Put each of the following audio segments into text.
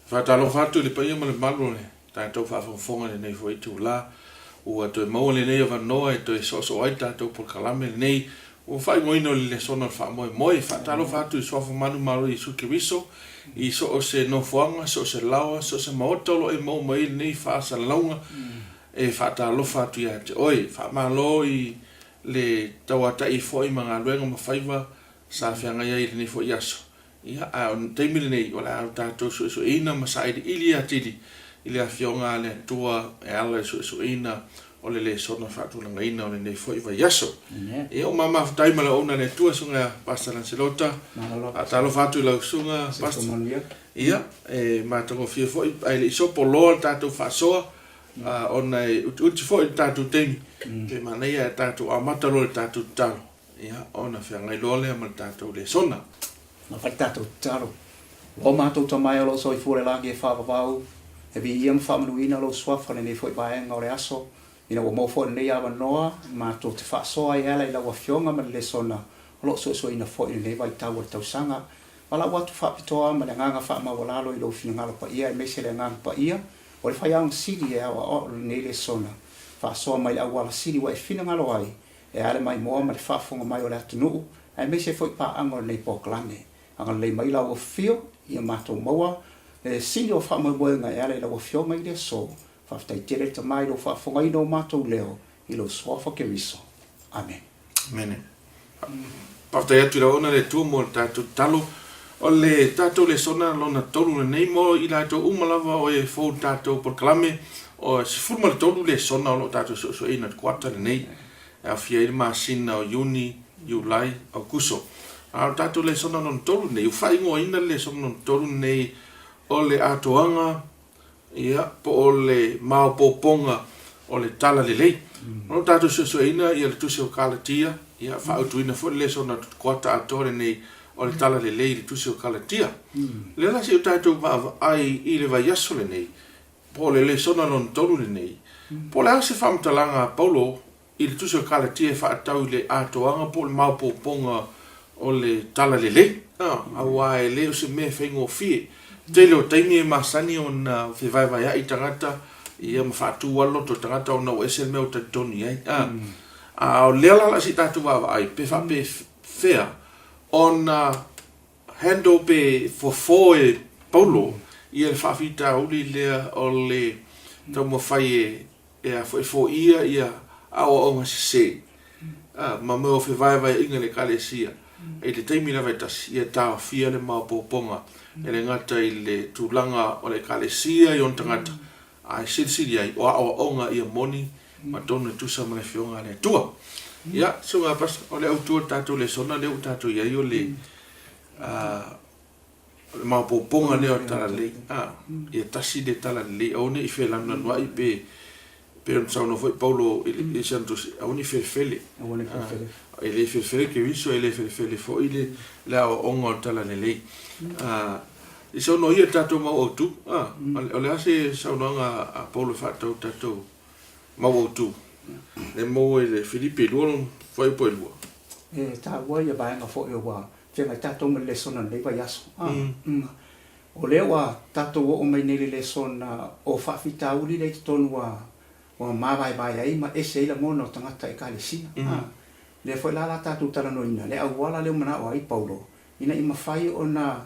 Whātalo whātu le paia ma le malu le. Tātou whaafonga le nei fo i tū la. Ua toi maua le nei ava noa e toi so ai tātou por kalame le nei. Ua whai moino le sona wha moe moe. Whātalo whātu i soafu manu maru i suke wiso. I so o se no fuanga, so o se lawa, so o se maotalo e mau mai le nei whaasa launga. E whātalo whātu i ate. Oi, whaamalo i le tauata i fo i mga luenga ma whaiva. Sa whianga i le nei fo i aso. Ia a teimile nei wala au tātou so ina masaidi ili atili ili a fionga le tua e ala so ina o le sona whaatulanga ina o le nei fo iwa yaso. E o mama taima la ona le tua sunga Pastor Lancelota a talo whatu lau sunga Pastor. Ia e mātango fia fo ai le isopo loa tātou whaasoa ona e uti fo i tātou teimi pe manea tātou amatalo le tātou talo. Ia ona whiangai loa lea ma tātou le sona. Na fai tātou taro. O mātou tamai alo so i fure langi e whawawau. E vi iang whamanuina lo swafa ne fo i baenga o le aso. Ina o mofo nei awa noa. Mātou te whaasoa i ala i lawa fionga ma le sona. Lo so ina fo i nei vai tau tau sanga. Wala watu whapitoa ma le nganga whamawalalo i lo finangalo pa ia. E mese le nganga pa ia. O le whai ang siri e awa o nei le sona. Whaasoa mai awala siri wa e finangalo ai. E ale mai moa ma le whafonga mai o le atunuu. E mese fo i pa ango nei poklane. Anga le mai la o fio ia mato maua e sini o fa mo boenga ia le la fio mai le so fa ftai tere te mai lo fa fonga ino mato leo i lo so fa ke viso amen amen pa ftai atu la ona le tu mo tatu talo o le tatu le sona lona tolu nei mo i la to umalava o e fo tatu por clame o se forma tolu le sona lo tatu so ina quarta nei a fia ma sina o juni julai augusto a tatu le sona non tolu nei fai mo ina le sona non tolu nei o le atoanga ia po o le mau poponga o le tala le lei no tatu so ina ia le tusi o kalatia ia fa utuina fo le sona kota atore nei o le tala le lei le tusi o kalatia le la si tatu va ai i le vai yaso le nei po le sona non tolu le nei po le ase famtalanga paulo i le tusi o kalatia fa tau le atoanga po le mau poponga o le tala lele a wai le o se me fengo fi te lo taimi e masani on fe vai vai ai tangata ia ma fatu walo to tangata ona o esel me o te toni ai a o le la si tatu va ai pe fa pe fea on handle pe fo e paulo ia le fa fita uli le o le to mo fai e a fo ia a o se ma mo fe vai vai inga le kalesia e le taimi na vetas ia tā fia le mau poponga e le ngata i le tūlanga o le kalesia i on tangata a siri ai o onga ia moni ma tonu tusa ma le fionga le tua ia so nga pas o le autua tātou le sona le tātou ia o le mau poponga le o tala le ia tasi le tala le o ne i fe lana noa i pe on sauno foi Paulo e santos a uni fele ele fele que viso ele fele foi ele la ongo tala lei e sono ia tato mau tu ole ase sauno a Paulo fato tato mau tu le mo ele Filipe lo foi po lo e ta wa ia ba nga foi wa che mai tato me le sona nei va yaso o le wa tato o mai nei le sona o fa fita uli le tonu wa o mawai vai ai ma ese ila mono tangata e kalesia le foi la tatu tala no ina le awala le mana o ai Paulo ina ima fai ona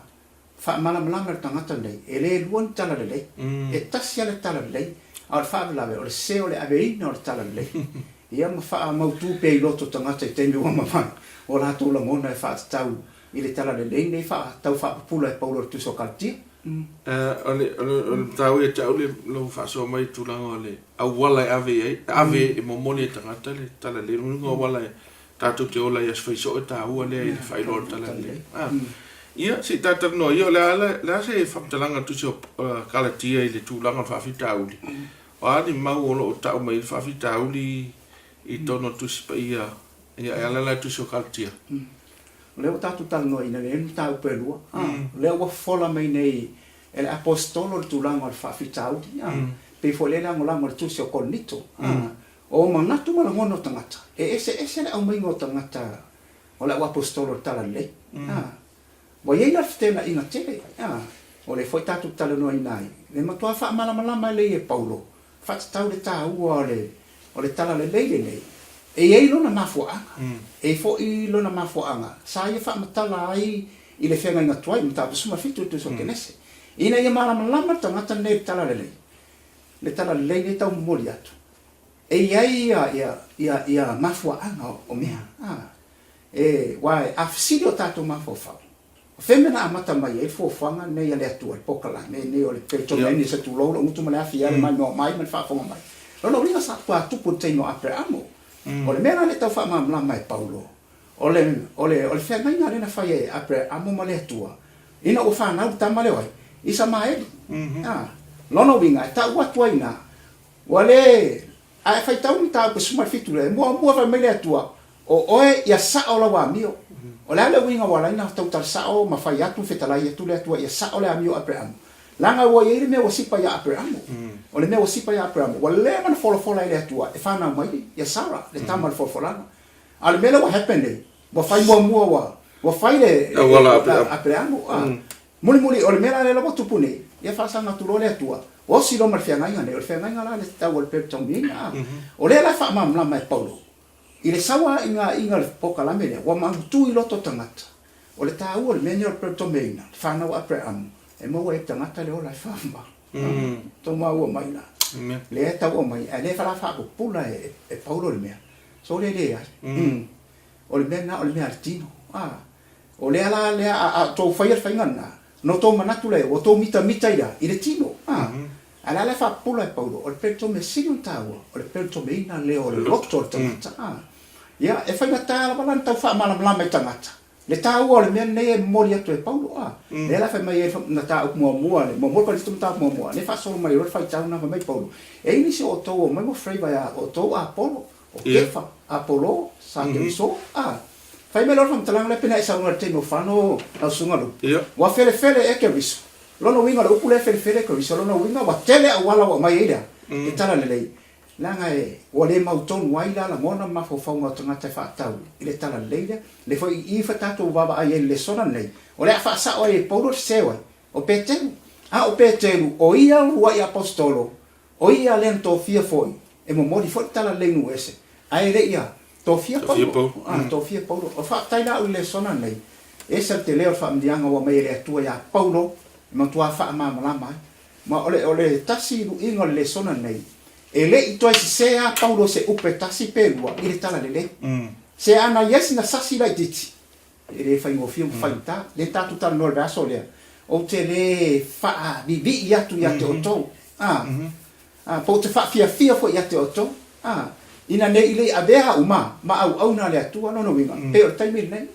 fa mala mala tangata nei ele luon tala le e tasia le tala le al fa la o le se o le avei no tala le ia ma fa mau tu pe loto tangata e tendo ma fa o la to la mona e fa tau ile tala le nei fa tau fa pula e Paulo tu so kalti ole tau e tau le lo fa so mai tu la ole a wala ave e momoni tangata le tala le ngo wala tatu te ola ia sfai so ta ua le fa i lo tala le ia si tata no io la se fa talanga tu so kalatia ile tu langa fa fita uli wa ni mau lo ta mai fa fita uli i tono tu si pa ia la tu so kalatia le tatu tal no ina le ta pelua le wa fola mai nei el apostolo tu langa fa fita uli pe fo le langa tu so konito o manatu mala ngono tangata e ese le au mai ngo tangata o la apostolo tala le wa ye la ftena ina tele o le foi tatu tala no inai le matua fa malama le e Paulo fa tau le ta ua o le tala le le e lo na mafuanga e fo I lo na mafuanga sa ia fa matala ai I le fenga na tuai mta suma fitu tu so kenese ina ia malama tangata ne tala le tala le tau moli atu e ia mafuanga o mea e wai afsido tatu mafuanga femena amata mai e fofanga ne ia le atua pokala ne o le peto ne se tu lo utu mala fia mai no mai man fa fonga mai lo ringa sa tua tu putte no Abrahamo o le mena le tau fa mamla mai Paulo o le fe ngai ngare na fa e Abrahamo male atua ina o fa na uta male oi isa mai lo no winga ta wa tuaina wale ai fa tau ta ko suma fitu le mo fa mai le atua o oe ia sa o la wa mio o la winga wala ina tau tar sao ma fai atu fetalai atu le atu ia sa o le amio Abraham langa wo ye me wasipa ya Abraham o le me wasipa ya Abraham wala man fola le atu e fa na mai ya Sara le tamal fola al mele wa happen wa fai wa fai le Abraham muli o le mele le lo tupune ia fa sa na tu le atu o si lo mal fianga ngane o fianga la le tau o pe tomina o le la fa mam la mai Paulo I le sawa inga le poka la mele wa mantu I loto tangata o le tau o le mene o perto meina whana wa Abraham e mo e tangata le o la whamba to ma ua mai la le e tau o mai e le whala whako pula e Paulo le mea so le lea o le mea o le mea altino o le ala le a tau whaia whaingana no tau manatu le o tau mita ira I le tino ala le fa pula e Paulo o le perto me sinu tau o le perto meina le o le loto tangata ia e fai ngata la balan tau fa malam mai tangata le tau o le mea ne mori atu e Paulo le la fai mai e na tau mua le mo pa listu tau mua le fa solo mai ro fai tau na mai Paulo e ini se o tau o mai mo frei vai o tau Apollo o kefa Apollo sa ke so fai me lo fam talang le pena isa un temo fano na sunga lu wa fele e ke riso lono winga lo pule fele ke riso lono winga wa tele a wala wa mai ida e tala le lei langa e o le mauton waila la mona ma fo fa ngata ngata fa tau ile tala leila le foi I fa tato baba ai le sona nei o le fa sa o e Paulo sewa o Petru o Petru o ia wa I apostolo o ia lento fia foi e mo modi foi tala leinu ese ai le ia to fia Paulo to fia Paulo o fa taila le sona nei ese te leo fa mdianga wa mai le tua ya Paulo ma tua fa ma ma ole tasi lu ingo le sona nei e le I toi sea Paulo se upetasi pelua I le tala le se ana yes na sasi la diti e le fai ngofio faita le tatu tal no da sole o te le fa vivi ya tu o to po te fa fia fo ya te o to ina ne ile avea uma ma au na le atua no winga pe o taimi nei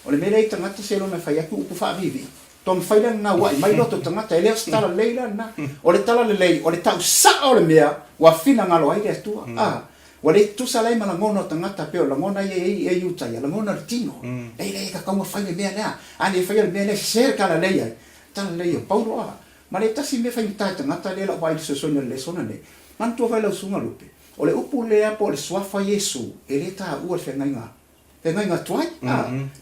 o le mele tangata se lo na fai aku ku fa vivi tom fai na wa mai loto tangata ele stara leila na o le tala le lei o le tau sa o le mea wa fina ngalo ai le atua wa le tu salai ma ngono tangata pe o la ngona e yuta ya la ngona tino le ka ka fai le mea na ani fai le mea le cerca la lei tala lei o Paulo ma le tasi me fai tangata le la wa se sono le sono ne man tu fai la sunga lupe o le upu le apo le swafa Yesu e le ta ua whenga tuai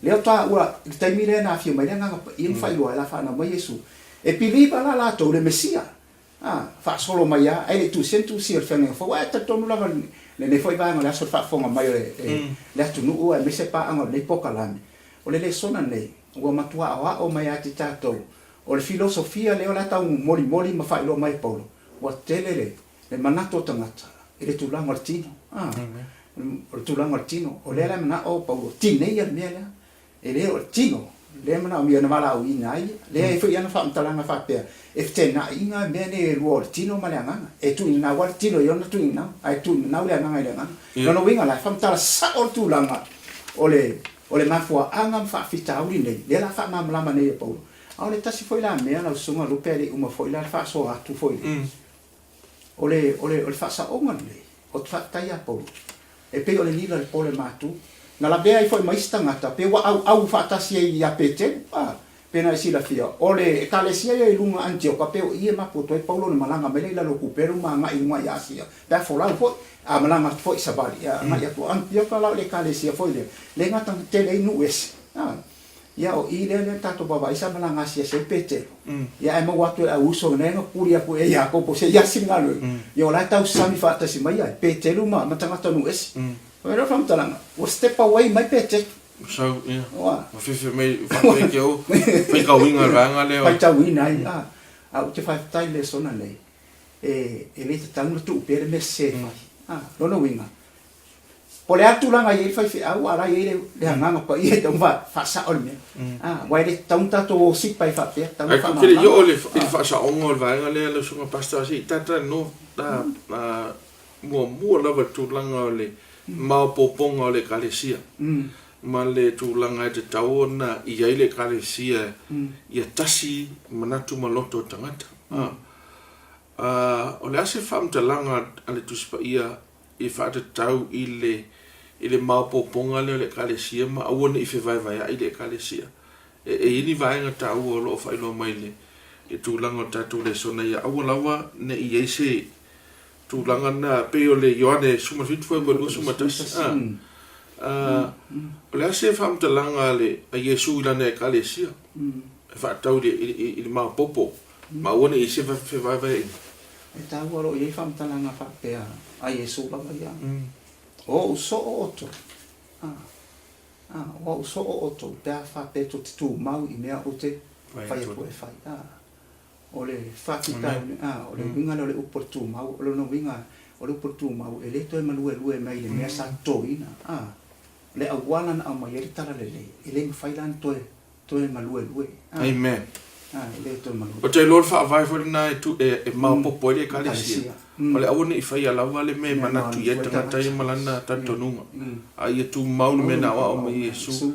leo ta ua le taimile na fio mai nga I fai loa la fa na mai Yesu e piliba la to le Mesia fa solo mai ya ai tu sentu si o whenga fo wa ta tonu lava le foi va nga so fa fonga mai le tu nu ua me se pa anga le poka lami o le sona nei ua matua o mai ati tato o le filosofia leo la ta moli ma fa lo mai Paulo wa telele le manato tangata ele tulang Martino tulang Martino o le na o Paulo tinei al mela ele o tino le mana mi na mala u inai le foi ana fa talanga fa pe e te na inga mene lo tino malanga e tu na wal tino yo na tu na ai tu na le na le na no winga la fa tala sa o tulanga o le mafua anga fa fita u nei le la fa mamla mane Paulo a le tasi foi la mea la sunga lu pele uma foi la fa so atu foi ole fa sa o ngale o fa tai a Paulo e pe ole lila le pole matu na la bea I foi mais tangata pe wa au fa tasi e ia pete pena si la fia ole kalesia e lunga Antioch pe I ma poto e Paulo ne malanga mele la loku peru ma nga I ngwa ya sia da fola foi a malanga foi sabali ya nga ya to Antioch la le kalesia foi le nga tang tele nu es ia o i le tato baba isa malanga sia se pete ia e mo watu a uso ne no kuria ko e ia ko po se ia singalo ia la tau sami fa ta si mai pete lu ma matanga tonu es pero fam talanga o step away mai pete so yeah wa fifi mai fa ke o fa ka winga ranga le fa ta winga a o te fa tai le sona le e le tangu tu per me se fa no winga o le atu langa i fai fi au ara i le hanganga pa i tau fa sa ol me wai le tau tato si pai fa pe tau fa ma yo le fa sa ongol va le so pasta si tata no da mo la va tu langa le ma poponga le kalesia ma le tu langa te tau na i le kalesia ia tasi manatu maloto tangata o le ase fam te langa ale tu spa ia i fa te tau i le maupoponga le kalesia ma awana i fe vai ai le kalesia e ini vai nga tau o lo fa ilo mai le e tūlanga tatu le sona ia awa lawa ne i eise tūlanga na pe o le Ioane suma fitfua ko lu suma tas o le ase whamtalanga le a Iesu ila ne kalesia e whaatau le maupopo ma awana i se fe vai e tau aro i whamtalanga whapea a Iesu lawa ia o so oto o so oto da fa peto tu mau i mea o te fai ko e fai o le fa ki ta o le winga le uportu mau o le no winga o le uportu mau e le to e malue mai le mea sa toina le awala na mai ri tara le le fai lan to e malue amen le to malue o te lord fa vai for na tu e mau popo le kalesia o le awone i fai ala wale me mana tu ye tangata i malana tatonunga a ia tu maulu me na wa o me Yesu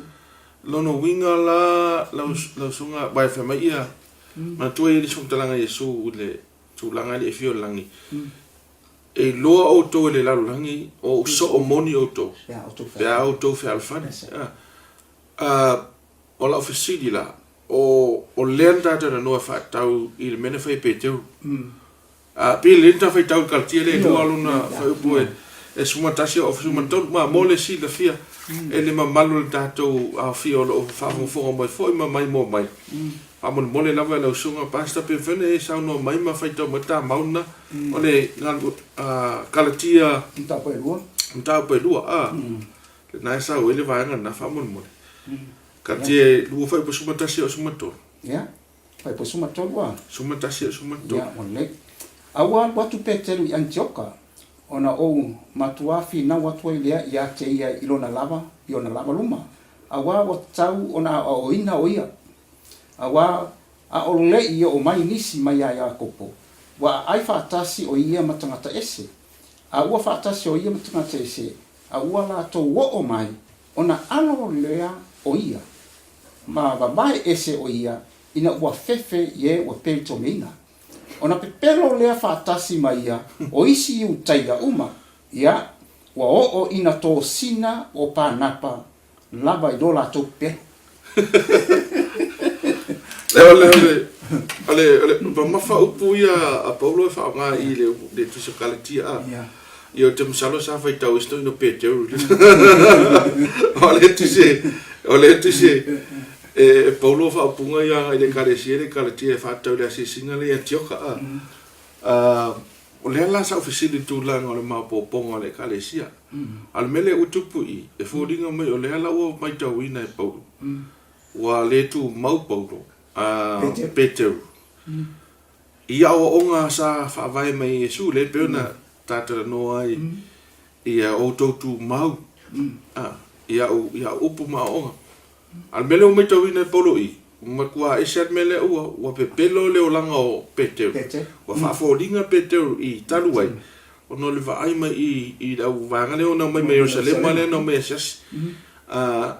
lono winga la sunga bai fa mai ia ma tu e sung talanga Yesu le tu langa le fio langi e loa o to le la langi o so o moni o to ya o to fe alfane o la ofisidi la o lenda ta no fa tau il mena fa peteu pe lenta fai tau kartia le to aluna fai po e suma tasi o suma tau ma mole si la fia e le mamalu tato a fia o fa fo mai foi ma mai mo mai amon mole lava le sunga pasta pe fene e sa no mai ma fai tau mata mauna o le ngan kalatia nta pe lua na sa o le vai na fa mon mole katie lu fai po suma tasi o suma to ya fai po suma to wa suma tasi o suma to ya on le awa watu petelu i Antioka ona o matuafi na watu ile ya te ia ilona lava luma awa o tau ona o ina o ia awa a o le ia o mai nisi mai ya kopo wa ai fatasi o ia matangata ese awa fatasi o ia matangata ese awa la to wo o mai ona alo lea o ia ma ba mai ese o ia ina wa fefe ye wa peito mina ona pepelo lea fatasi mai ia o isi u taiga uma ia wa o ina to sina o panapa lava i dola to pe ale ba mafa upu ia a Paulo fa nga i le tu sakalatia io te msalo sa fai tau sto no peteu ole tu se e Paulo fa punga ia le kalesia fa tau le singa le Antioka o le la sa ofisili tu la ngole ma poponga le kalesia al mele utupu i e fodinga mai o le la o mai tau ina e Paulo wa le tu mau Paulo Peteu ia o onga sa fa vai mai Yesu le peona tata no ai ia o tu mau ia upu ma onga al mele o mai tau ina e Paulo i ma kua e set mele ua pepelo le o langa o Peteu wa fa fodinga Peteu i talu ai o no le va ai mai i da vanga le ona mai Jerusalem le no me sas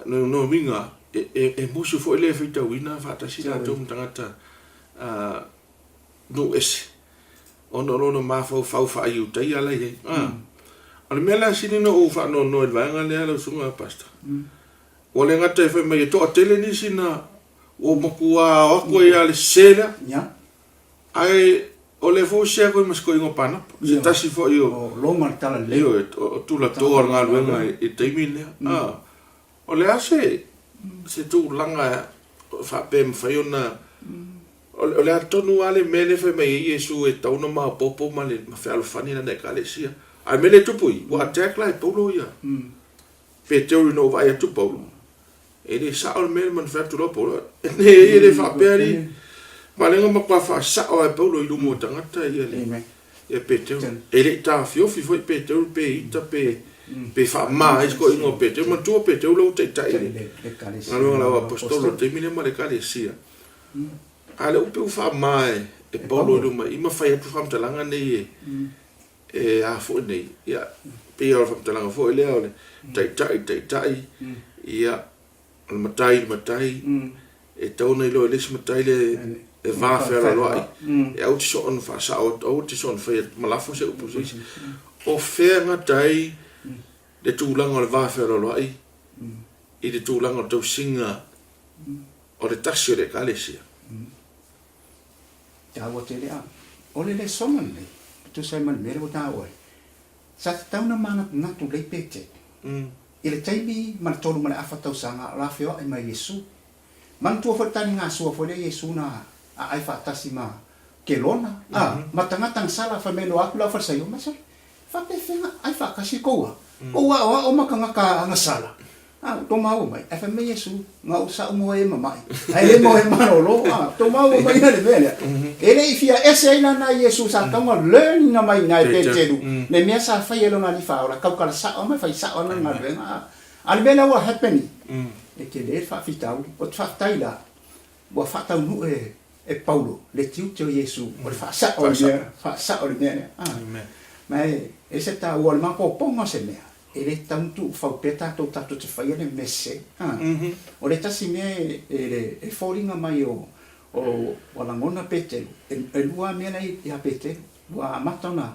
no minga e musu fo le fita wina fata sila tom tangata no es ono ma fo fa ayu tai ala ye al mela sinino o fa no el vanga le lo sunga pasta o le ngata fe me to tele ni sina o makua o ko ya le sela ai o le fo se ko mas ko ngo pana se tasi fo yo lo martala le yo tu la to nga luenga e taimile o le ase se tu langa fa pe mfai ona o le atonu ale mele fe mai Yesu e tauna ma popo ma le ma fe alfani na de kalesia ai mele tupui wa attack lai polo ia pe te no vai tu polo e le sa o mele man fa tu lo polo ne e le fa peri ma le ngoma kwa fa sa o polo i lumo tangata ia le e pe te e le ta fio fi foi pe te pe ita pe fa ma es ko ingo pe te ma tu pe te lo te tai ngalo la apostolo te mine ma le kalesia ale upe ufa mai e polo do mai ima fai tu fam talanga nei e a fo nei ia pe o fam talanga fo ele ole tai ia al matai e tona lo le matai le e va fer lo ai e au ti son fa sa au ti son fa malafo se opposition o fer matai le tulanga le va fer lo ai e le tulanga to singa o le tasio le kalesia Tawa te lea. Ole le soman le. Tu sai man mere o tawa. Sa tau na mana natu le pete. Ile taibi man tolu mana afatau sanga la feo ai mai Yesu. Man tu fa tani nga so fo le Yesu na ai fa tasima ke lona. Matanga tang sala fa melo aku la fa sayo masa. Fa pe fenga ai fa kasi koa. Koa o makanga ka nga sala. To mau mai e fa me Yesu nga usa mo e mamai ai le mo e manolo to mau mai na le vele ele ifia ese ina na Yesu sa tanga learning na mai na peteru le mia sa fa yelo na li fa ora ka ka sa o mai fa sa ona na le al vela what happening e ke le fa fitau o fa taila bo fa tau nu e Paulo le tiu te Yesu o fa sa o ne amen mai ese ta o ma po ponga se me ele tanto fau peta to tato te fai ne messe o le tasi me e falling mai o la ngona pete e lua me nei ia pete lua matana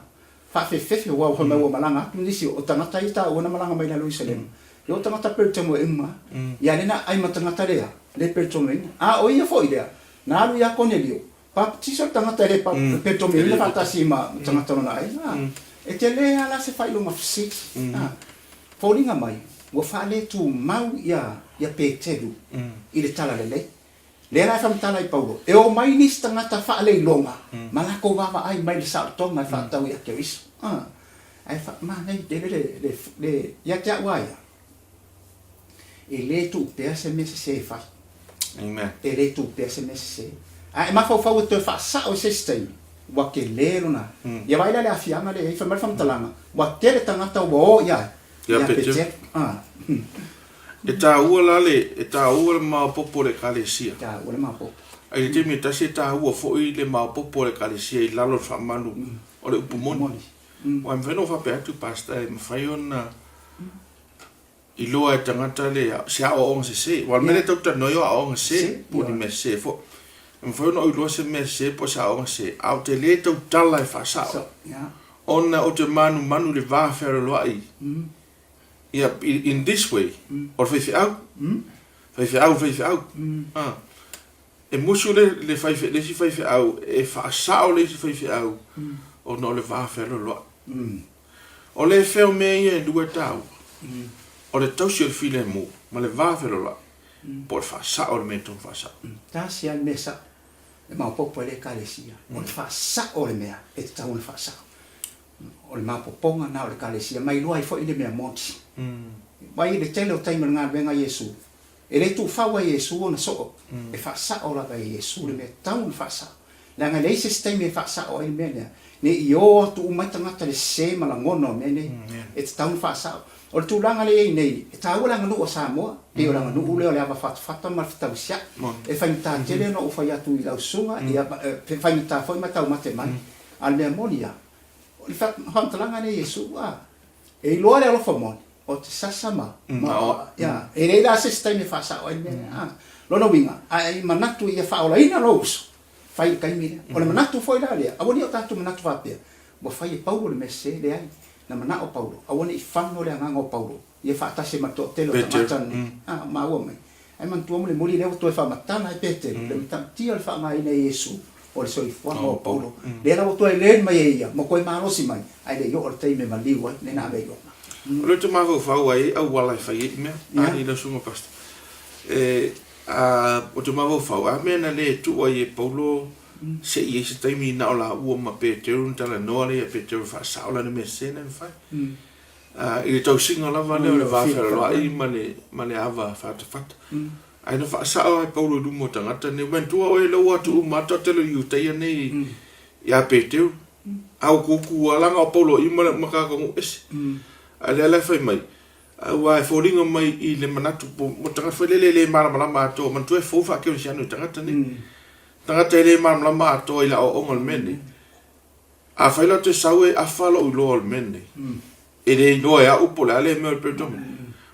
fa fe wa ho me o malanga tu nisi o tangata ita o na malanga mai na Jerusalem yo tangata pete mo emma ia lena ai matangata rea le pete mo o ia foi dia na lu ia Cornelio pa ti so tangata le pa pete mo le fatasi ma tangata na ai e te le ala se fai lo mafsi Falling mai, wa fale tu mau ia peteru i le tala lele. Le ra fam tala i Paulo. E o mai ni stangata fale longa. Malako wawa ai mai le sa tonga fa tau ia keris. Ai fa ma nei le ia ja waia. E le tu pe se mese se fa. Amen. E le tu pe se mese se. Ai ma fa te fa sa o se stai. Wa ke le lona. Ia vai le afianga le fa mal fam talanga. Wa ke le tangata wo ia. Ya pete. E ta ua lale, e ta ua le maopopo le kalesia. Ta ua le maopopo. Ai le temi tasi ta ua fo'i le maopopo le kalesia i lalo whamanu o le upumoni. Wa mwheno whape atu pasta e mwhai ona i loa e tangata le se a o onga se. Wa mele tauta noio a onga se, po ni me se fo. Mwhai ona o i loa se me se po se a onga se. Au te le tautala e whasao. Ona o te manu le vāwhera loa i. Yeah, in this way, or fai out, e musu le fai out, e fa sao le fai out, o no le va fer lo. O le feo me e due tau. O le tau si file mo, ma le va fer lo. Por fa sao le meton fa sao. Ta si al mesa. Le ma popo le kalesia. O le fa sao le mea, e tau le fa sao. O le ma poponga na o le kalesia, mai loa i fo i le mea monti. Vai le tele o taima ngā venga Yesu. E le tu whaua Yesu o na so. E whasa o la vai Yesu le me tau le whasa. La ngā leise stei me whasa o i mene. Ne i o tu umaitangata le se mala ngono mene. E te tau le whasa. O le tu langa le ei nei. E ta ua langa nu o Samoa. E o langa nu ule o le awa whata ma whatau sia. E whainita tele no o whai atu i lau sunga. E whainita whai matau mate mai. Al mea monia. O le whantalanga ne Yesu. E i loa le alofa moni. O te sasama ya e le da se stai me fa sa o me lo no winga ai manatu ia fa ola ina los fai kai mi o le manatu foi la le a boni o tatu manatu va pe bo fai Paulo le messe le ai na mana o Paulo a boni fanno le anga o Paulo ia fa ta se mato te lo matan ma o me ai man tu mo le moli le to fa matana e pete le matan ti al fa mai ne Yesu o le soi fo o Paulo le la to le mai ia mo ko ma lo si mai ai le yo o te me maliwa le na be yo Lo te maho fau ai au wala fai me ani la sunga pasta. o te mawa whau, a mea na le tu o Paulo, se i se taimi na o la ua ma Peteru, tala noa le Peteru wha saola na mea sena na whai. I le tau singa lava le o le whawhera loa i ma le awa whata. Ai na wha sao ai Paulo i lumo tangata, ne wentua o e lau atu umata telo i uteia nei ia Peteru. Au kuku alanga o Paulo i ma makakongu ese. Ai le alai whai mai. Au ai fōringa mai i le manatu mo tangata whai le maramalama ato, man tu e fōwha keo si anu tangata ne. Tangata e le maramalama ato i la o onga le mene. A whaila te sau e awhala u loa le mene. E le noa e a upo le ale mea le perdomi.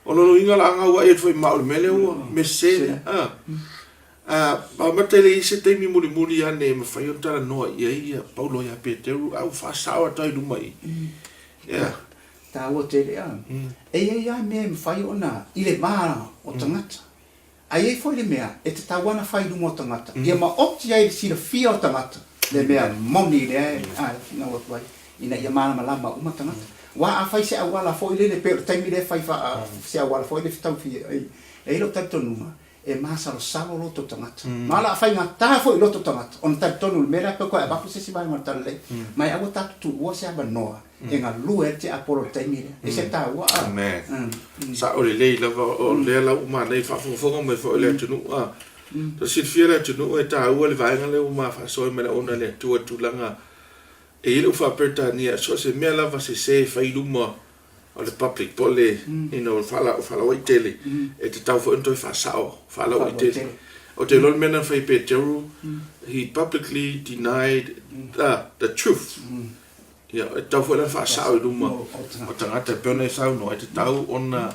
O lono inga la anga ua e tui mao le mele ua, me sene. Pa mata le ise teimi muli muli ane ma whai o tala noa ia Paulo ia Peteru, au whasawa tai luma i. Ta ua te le an. Ia mea me whai o na i le maa o tangata. Ai e foi le mea, e te tawana whai luma o tangata. Ia ma opti ai si le fia o tangata. Le mea moni le ai, nga wak wai. Ina ia maa malama uma tangata. Wa a fai se awala foi le pe taimi le fai fa se awala foi le tau fi e lo tanto numa e masa lo salo lo to tangata mala fai nga ta foi lo to tangata on tanto no mera pe ko ba se si vai marta le mai ago ta tu wo se aba noa e nga lue te apolo taimi e se ta wa sa o le la o le la uma nei fa fo me fo le tu a to sit fiera tu no e ta o le vai nga le uma fa so me ona le tu langa e ele fa aperta nia so se me lava se fai luma o le public po le fala o tele e te tau fo into fa sao fala o tele o te lol mena fai Peteru he publicly denied the truth ya e tau fo le fa sao luma o tangata pone sao no e te tau ona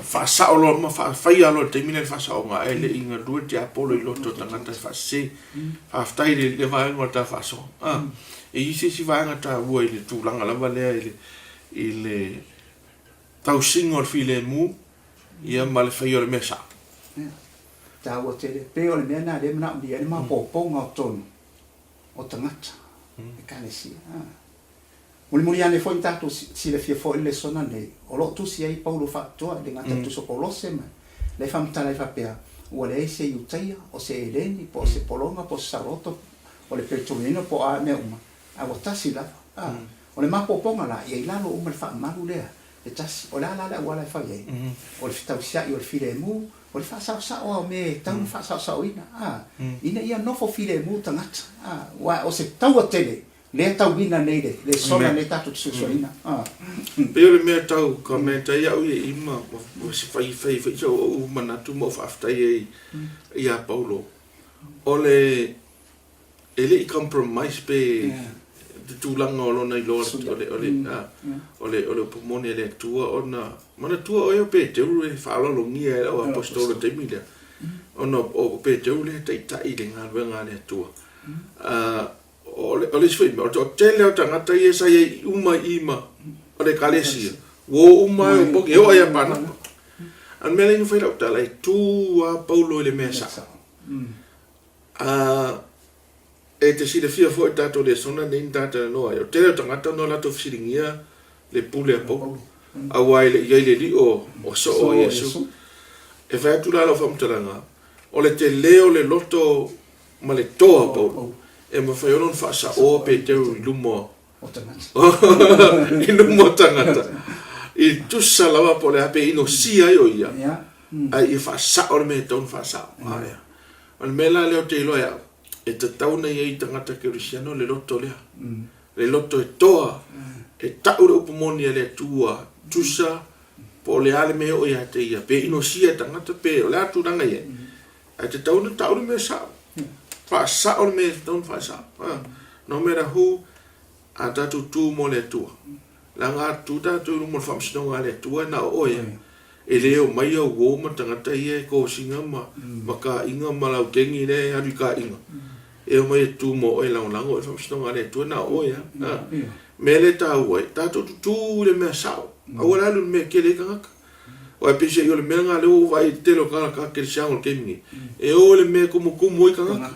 fa sao lo ma fa fai alo te mine fa sao nga ele inga due te apolo i loto tangata fa se fa ftai le vai ngota fa so e isi si vai ngata ua i le tūlanga lava lea i le tau singo file mu ia ma le whai o le mea sa. Ta ua te le pe o le mea na le mana uli ane ma pōponga o tonu o tangata e kane si. Muli ane fo i tātou si le fia fo i le sona nei o lo tu si ai Paulo whātua le ngata tu so polose mai le whamtana i whapea ua le eise i utaia o se eleni po se polonga po saroto o le pertumino po a mea uma. Awa tasi lava. O le mapoponga la, ia ilalo uma le whaamaru lea. E tasi, o la wala e whai ei. O le fitau siai o le file mu, o le whaasao au me, tau whaasao ina. Ina ia nofo file mu tangata. O se tau a tele, lea tau ina nei le sona le tatu tsuso ina. Peo le mea tau, ka mea tai au ia ima, o se whai so o manatu mo whaftai ia Paulo. O le ele I compromise pe te tūlanga o lona I loa o le pomone le tua ona mana tua o pe te uru e whaalolongia e o apostolo te mila ona o pe te uru le tai le ngā ruenga le tua o le swim o te leo tangata I esa I uma ima o le kalesia wo uma o poki o ia pana an mele inu whailau tala I tua Paulo le mea sa e te sile fia fo tato le sona nei tata no ai o te tangata no la to firingia le pule a po a wai le ia le li o so o Yesu e vai tu la lo fam tanga o le te leo le loto ma le toa po e ma fai non fa sa o pe te lumo o tangata I lumo tangata I tu sa lava po le ape ino sia io ia ai fa sa o me ton fa sa ai al mela le o te loya e te tauna I tangata Kirisiano le loto lea. Le loto e toa, e taure upamoni e le tua, tusa, po le ale me o ia te ia, pe ino sia tangata pe, o le atu ranga ia. E te tauna taure me sa, fa sa o me taun fa sa. No matter who, a tatu tu mo le tua. La ngā tu tatu mo le whamsinonga le tua na o ia. E leo mai au woma tangata ia ko singa ma ka inga ma lau kengi le haru ka inga. E o mai tu mo e lau lango e whamsinonga le tua na o ia. Me le tau ai, tato tu le mea sao. Awara alu me ke le kangaka. O e pise I o le mea ngā leo vai telo kangaka ke le siango le kengi. E o le mea kumu i kangaka.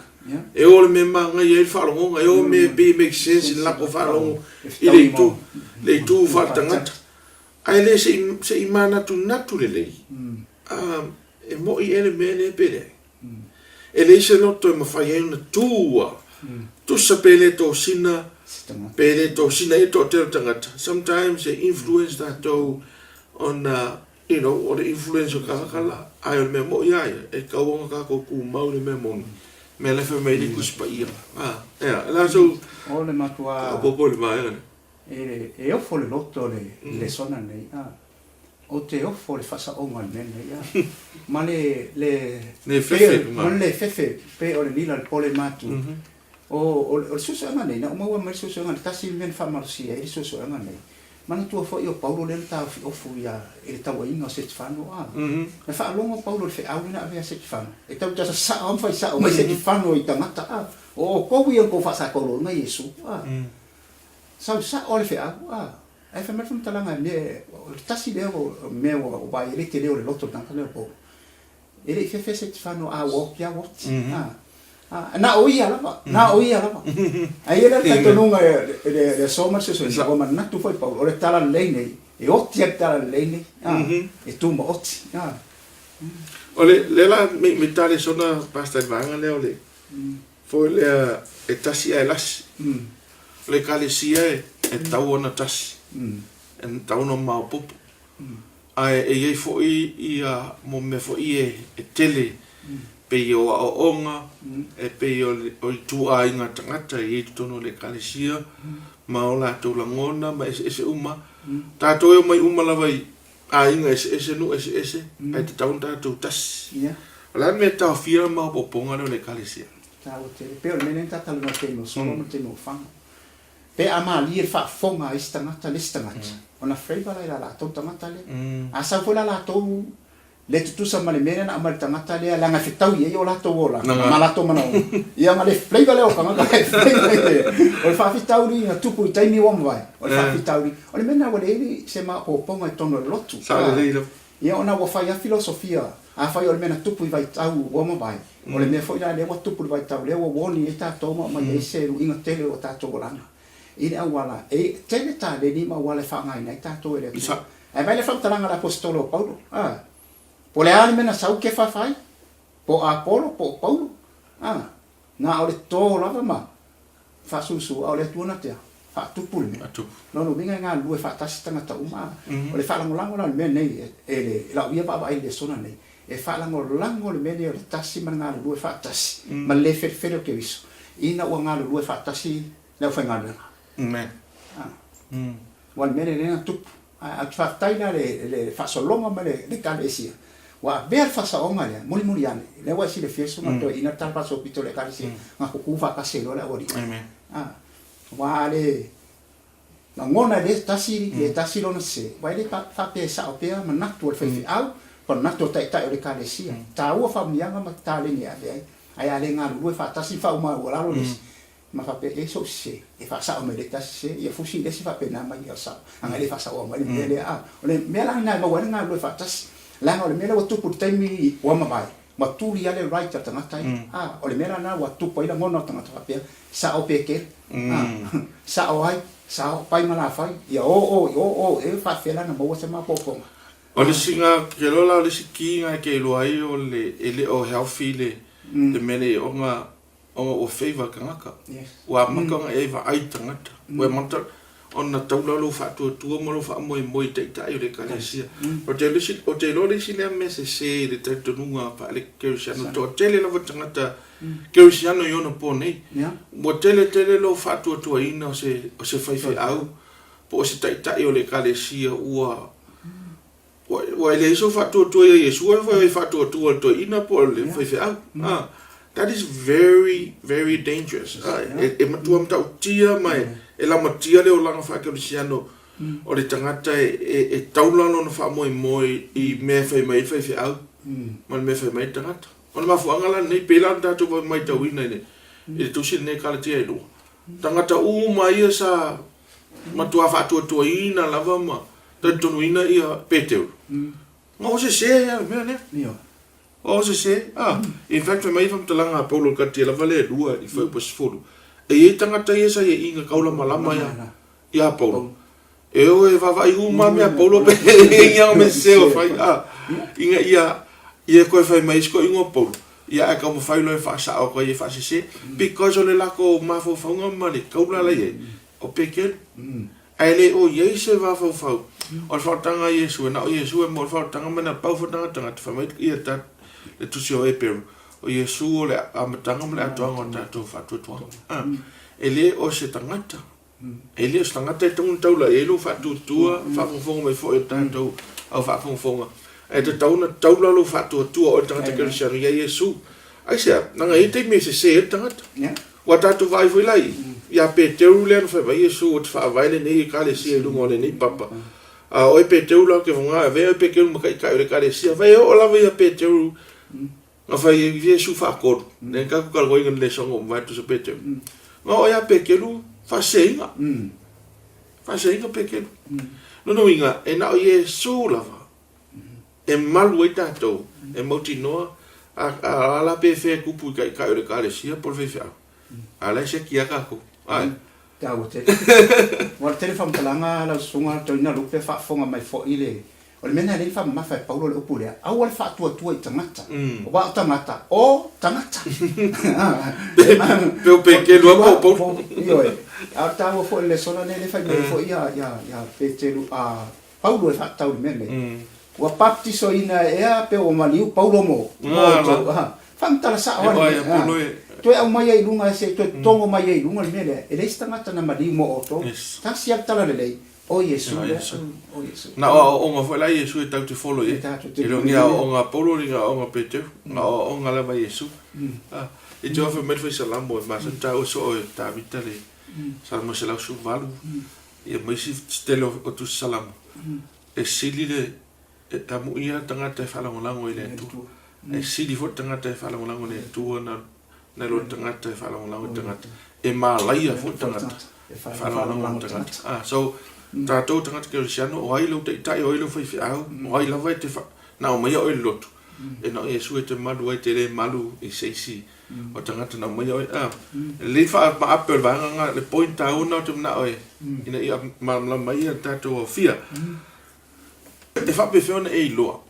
E o le mea manga I e whalongonga. E o me be make sense in lako whalongo. I le tu whaltangata. Ai le se I mana tu natu le lei. e mo I ele mele pere e le se loto e mawhai na tua tu sa pele to sina pele to sina e to te tangata sometimes they influence that to on you know or the influence of kakala ai o me mo ia e ka wonga ka ko ku mau le me mo me le fe me le kuspa ia la so o le matua po po le mai e ofo le loto le sona nei o te ofo le fasa o ngal nei ma le fefe pe o le nila le pole matu o susu anga nei na o maua mai susu anga tasi men fa marsia e susu anga nei mana tua fo io Paulo le ta ofu ia e tawa inga se tfano e fa longo Paulo le fe aulina ave se tfano e tau ta sa on fai sa o mai se tfano I tangata o ko wi ko fa sa ko ngai Yesu sa o le fe e fa mer fum talanga le tasi le o me o vai le te le o le loto tanga le po e le fe se tfano o pia wot na oia lava ai era tanto nunga le soma se so como na tu foi Paulo le tala leine e otti tala leine e tu mo otti ole le la me tale sona pasta vanga le ole foi le e tasi ai las le kalesia e tau ona tasi en tau no mau popo ai e foi ia mo me foi e tele pe o onga e pe o tu ainga tangata I tono le kalesia ma o la to langona ma ese uma tato e mai uma la vai ainga ese no ese ai te tau tato tas la me ta fia ma po ponga le kalesia tau te pe o menen tata no te no solo no te no fanga pe ama li fa fonga istangata listangata ona freiba la to tangata le asa fola la to le tutu sa male mena na amal tangata le langa fitau ye yo la to wola mala to mana ia male fleiva le o kanga o fa fitau ni na tupu taimi wo mai o fa fitau ni o le mena wale ni se ma o ponga tono lotu sa le ia ona wo fa ya filosofia a fa yo le mena tupu vai tau wo mai o le me fo ya le wo tupu vai tau le wo woni e ta to ma mai se ru inga tele o ta to lana ina wala e tele ta le ni ma wala fa ngai na ta to le e vai le fa talanga la apostolo Paulo po le ale mena sau ke fai po Apolo po Paulo na ole to lava ma fa susu ole tuana te fa tupul me no vinga nga lu fa tasitanga ta uma ole fa lango la me nei ele la via baba ile sona nei e fa lango le me le tasi man nga lu fa tasi ma le fer ke viso ina wa nga lu fa tasi le fa nga me wal me le na tup a fa taina le fa solonga me le kalesia wa ber fa sa onga le muli ane le wa si le fieso ma to ina ta pa so pito le kalesia nga ku fa ka se lo la ori wa le na ngona le tasi lo na se wa le fa pe sa o pe ma na tu fe au pa na to tai le kalesia ta wa fa mi anga ma ta le ni ave ai ale nga lu fa tasi fa uma wa lo ni ma fa pe eso se e fa sa o me le tasi e fu si le si fa pe na ma ya sa anga le fa sa o ma le ole me la na ma wa nga lu fa tasi la ole me la wa tu pu taimi wa ma vai ma tu ri ale right ta ngata ole me la na wa tu pa ila ngona ta ngata pe sa o pe ke sa o ai sa o pai ma la fai ya o e fa fe la na mo se ma po po o le singa ke lo la le sikinga ke lo ai o le ele o healthy le mele o nga o favor kangaka wa maka e va ai tangata we mata ona taula lo fa tu mo lo fa mo te tai le kalesia o te lo le sile mese se le te tunga pa le ke sia no to tele lo tangata ke sia no yo no pone mo tele lo fa tu ina se fai au po se tai o le kalesia wa le so fa tu Yesu fa tu to ina po le fai au that is very very dangerous e matuam ta utia mai e la matia le o langa fa ke siano o le tangata e taulano no fa moi I me fai mai au man me fai mai tangata on ma fuanga la nei pela ta to mai ta wina ne e to sin ne kala tia lo tangata mai sa matua fa to ina lava ma to ina ia peteu mo se ya me ne o se in fact mai fam talanga Paulo ka te la vale lua I foi pos folo e tangata ia sa ia inga kaula malama ya Paulo e o e va vai uma me Paulo pe ia me se o fai inga ia ia koe fai mai sko ingo polo ia ka mo fai lo fa sa o ko ia fa se because o le la ko ma fo fonga ma le kaula le o pekel ai le o ye se va fo fo o fa tanga Yesu na o Yesu mo fa tanga mana pau fo tanga tanga fa mai ia ta le tu sio e peru o Yesu o le am tanga mo le atoanga ta to fa to ele o se tangata ele o se tangata e tongu taula e lo fa tu tua fa fo mai fo e tanto au fa fo e te taula lo fa tu o tangata ke se ria Yesu ai se nanga e te me se tangata wa tatu vai foi lai ia Peteu le fa vai Yesu o fa vai le nei ka le si lu mo le nei papa a o Peteu lo ke vonga ve pe ke mo kai le ka le si vai o la vai Peteu a fa Yesu fa ko ne ka ka go ngen le songo vai tu se Peteu no ia Peteu fa seinga Peteu no inga e na o Yesu lava e malu e tato e moti noa a la pe fe kupu kai le ka le si por fe fa ala se kia ka ko ai ta o te wa te fam talanga la sunga to na lu pe fa fonga mai fo ile o le mena le fa ma fa paulo le opule a o le fa tu i tangata o wa tangata pe ke lu po yo a ta o fo le sona le fa me fo ya pe te lu a paulo e fa ta o mena wa baptiso ina e pe o maliu paulo mo fam tala sa o to e mai ai lunga se to tongo mai ai lunga mele e le stanga tana mali mo oto ta sia tala le o Yesu na o nga foi la Yesu e tau te follow e lo ngia o nga polo ringa o nga Peteu na o nga la Yesu e jo fa met foi salamo e mas ta o so ta vitale salamo se la su valu e mai si stelo o tu salamo e sili le e tamu ia tanga te fala ngolango ile tu e sili fo tanga te fala ngolango le tu na lo tangata e whala lango tangata e malaia fo tangata whala lango tangata so tātou tangata ke risiano o ai lo te itai o ilo whai whiau o ai lawa e te wha na o mai o i lotu e na Yesu e te malu ai te re malu i seisi o tangata na o mai o i le wha ma apel vanga le point a una o te mna o e ina i mamla mai a tātou o fia e wha pe whiona e i loa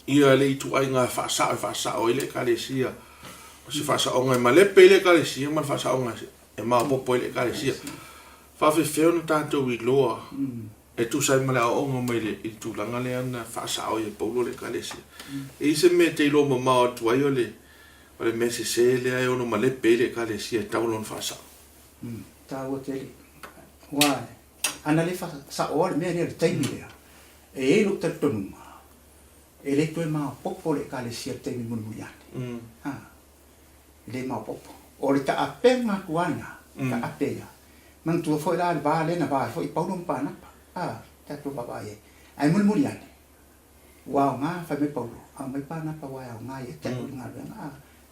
ia le i tu ai ngā wha o i le ka le sia se fasa onga ma le pele ka le sia ma fasa onga e ma popo le ka le sia fa fe fe on tanto wi loa e tu sai ma la onga mai le i tu langa le ana fasa o e polo le ka le sia e se me te lo ma tu ai le me se le ai ono ma le pele ka le sia ta lon fasa ta o te wa ana le fasa o me le te mi e lu te tonu e le tu ma popo le ka le sia te mi mo ya le ma popo o le ta apenga kuana ta apeya man tu foi la ba le na ba foi paulo pa na ta tu ba ye ai mul mulian wa nga fa me paulo a mai pa na pa wa nga ye ta nga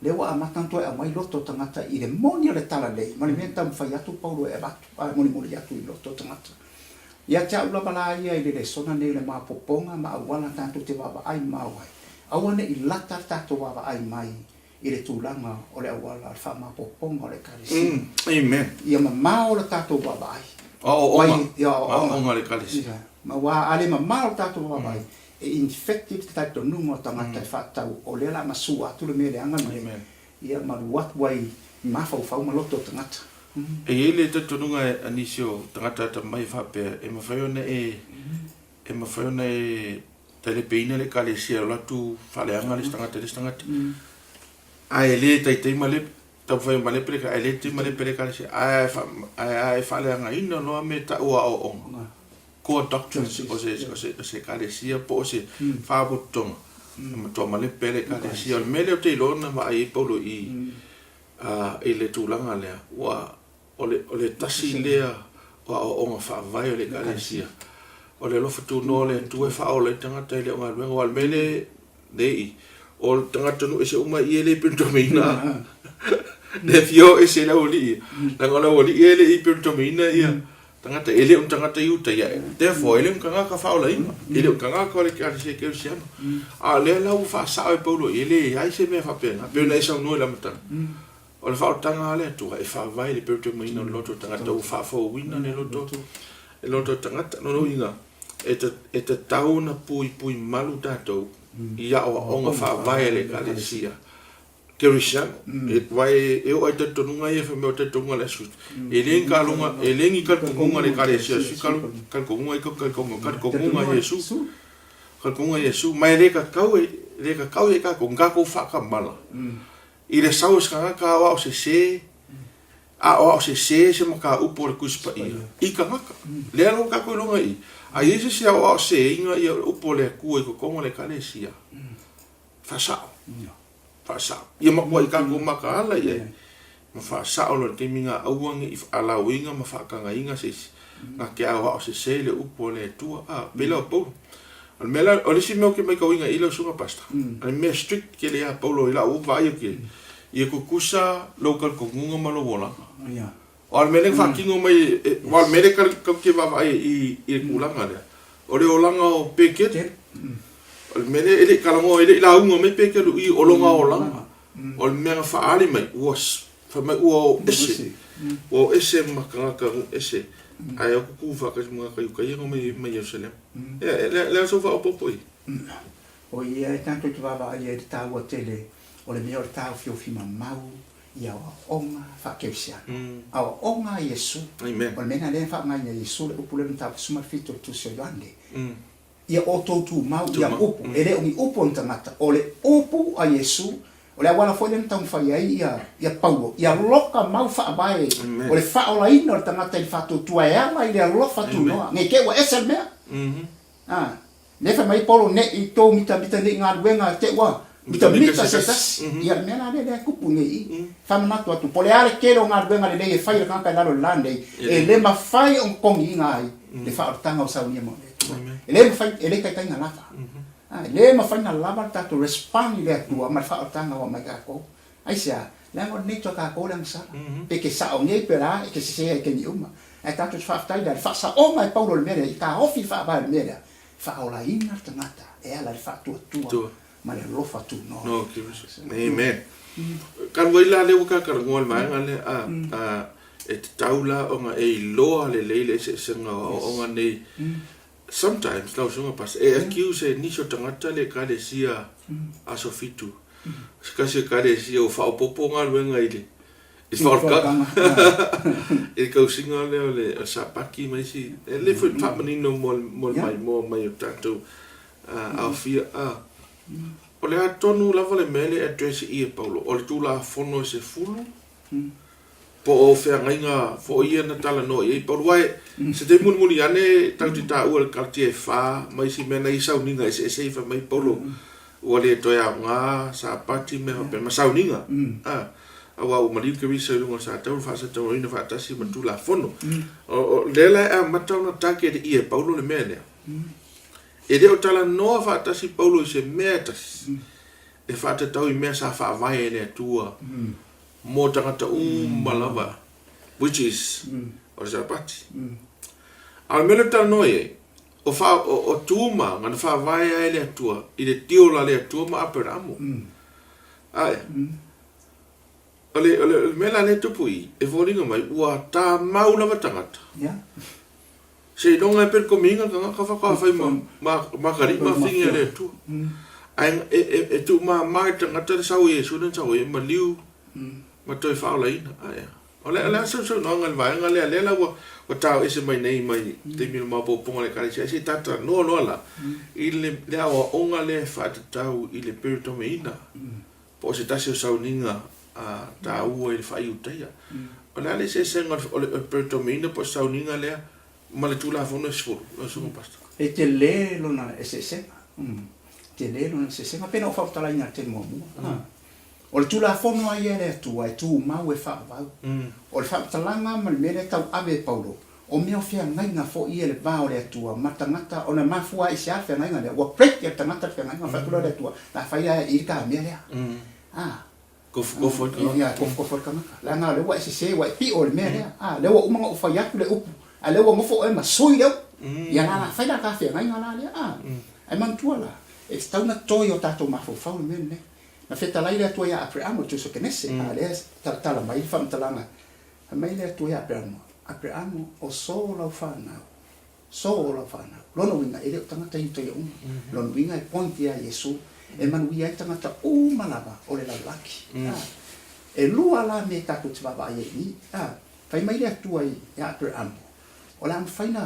le wa ma tanto e mai lotto tangata i le moni le tala le ma le menta fa ya tu paulo e ba moni mulia tu i lotto tangata ya cha ula bala ia i le sona ne le ma poponga ma wala tanto te ba ai ma wa awane i lata tato wa ai mai i le tūlanga o le awala al wha mapoponga o le karisi. Amen. Ia ma o le tātou wabai. Onga le karisi. Ma wā ale ma o le tātou wabai. E infected te tātou nungo tangata e whātau o le la masua atu le mele anga mai. Ia ma wat wai mawhau maloto tangata. E ele te tununga anisio tangata ta mai whapea e mawhaiona e telepeina le karisi o latu whaleanga le tangata. Ai le tai male tau fai male pere ka ele te male pere ka se ai fa le nga ina no me ta o ko doctor se ka le sia po se fa botong ma to male pere ka le sia mele te lona ma ai polo i ele tulanga le wa ole tasi le o fa vai le ka le sia ole lo fatu no le tu fa o le tanga te le o nga mele dei o tangata no ese uma i ele pintomina ne fio ese la oli la ngola oli ele i pintomina ia tangata ele tangata yuta ia therefore ele kanga ka faula ina ele kanga ko le ka se ke siano a le la u fa sa e paulo ele ai se me fa pena pe na isa no la mata o le fa tanga le tu e fa vai le pintomina loto tangata u fa fo wina ne loto tangata no ina e te tauna pui malu tato ia o onga fa vai le kalesia Christian e vai e o te tonunga e fa me te tonga le su e le ngalunga e le ngi ka konga le kalesia su ka konga ka konga Yesu ka konga Yesu mai le ka kau e ka konga ko fa ka mala i le sau ka wa o se a o se maka upo le kuspa i ka maka le alo ka ko longa i a Yesu se o se inga i upo le ku e ko konga le kalesia fa sa ia makua i kako maka ala ia ma fa sa o le minga auangi i ala winga ma fa kanga inga se na ke awa o se le upo le tua a bela po al mela o le si mo ke mai ka winga ilo sunga pasta al me strict ke le a paulo ila u vai ke ia ko kusa local ko ngunga malo wala ia o al mele fa kingo mai wal mele ka ke va vai i kulanga le o le olanga o peket mene ele kalango ele la unga me pe ke lu I olonga olanga o me fa ali mai was fa mai o ese makanga ka ese ai ku fa ka mo ka ka mai Jerusalem le so fa popoi o ia tanto tu va ia de ta o tele o le melhor ta fio fi mau ia o onga fa ke sia a onga Yesu amen o mena le fa nga Yesu le upule ta suma fito tu se gande ia o tōtu mau ia upu ele o upu tangata o le upu a Yesu o le wala foi le tau fai ai ia Paulo ia loka mau fa vai o le fa o la ina o tangata I fa tu tua ela ile lo fa tu no nge ke wa ese me ne fa mai Paulo ne I to mita ne nga wenga te wa mita se tas ia mena le kupu nge fa na tu po le ale ke ro nga wenga le fai le kanka na lo lande e le ma fai on kongi nga ai le fa o tanga o sa unia mo ele fai ele kai nga lava ele ma fai na lava ta to respond le tua ma fa tanga wa mai ka ko ai sia la mo ni to ka ko lang sa pe ke sa o ngai pera ke se ke ni uma ai ta to fa ta da fa sa o mai paulo le mere ka o fi fa ba le mere fa o la ina tangata e ala fa tu ma le lo fa tu no amen kan wai la le ka ka ngol mai ngale a e taula o nga e loa le se nga o nga nei sometimes lau sunga pas e accuse ni so tangata le kale sia aso fitu kasi kale sia o fa popo nga wenga ile is for ka e ka singa le sa paki mai si le fo family no mo mai tato a fia o le atonu lava le mele address I Paulo o le tula fono se fulu po o fea ngainga fo ia na tala no I Paulo wai se te muni ane tau ti ta ua kartie fa mai si mena I sauninga se fa mai Paulo ua le toia nga sa pati me pe ma sauninga awa o maliu ke visa lunga sa tau fa sa tau ina fa tasi matula fono o lela a matau na take de I Paulo le mele e de o tala no fa tasi Paulo se metas e fa te tau I mea sa fa vai ele tua mo tangata malava which is o sa pati al mele tal noe o fa o tuma ngana fa vai ele tua I le tio la le tua ma aperamo ai ole mela le tupui e volinga mai ua ta mau lava tangata se longa per cominga ka fa fai ma kari ma finga le tua ai e tu ma tangata sa o Yesu den sa o ma liu ma toi fa la ina ai ole so no ngal vai ngal le la o tau ese mai nei mai te mil ma po ponga le kali se tata no la ile le o onga le fa tau ile per to me ina po se tasio sauninga a ta u e fa utea ole le se ngal ole per to me ina po sauninga le ma le tu la fono sfur lo so pasta e te le lo na ese te le lo na se ma pena o fa tala ina te mo o le tula fono ai ele tu ai tu mau e fa va o le fa talanga mal mere tau ave Paulo o me ofia ngai na fo I ele va o le tu matangata ona mafua I sia fe ngai le wa prek ya tangata fe ngai fa tu le tu la fa ia I ka me le ko fo kama la na le wa se wa pi o le me le le wa uma o fa ya le upu a le wa ngofo e ma soi le ya na fa la ka fe ngai na le ai man tu la e sta una toyo tato mafo fa o me ne na feta lai le tua ia apreamo tu so kenese ale tala mai fam talanga mai le tua ia apreamo o so la fana so la fana lono winga ele tangata i toi lono winga e pointi a Yesu e manu ia tangata o malava o le lalaki e lua la me taku te baba ye ni fai mai le tua i a per ambo o la faina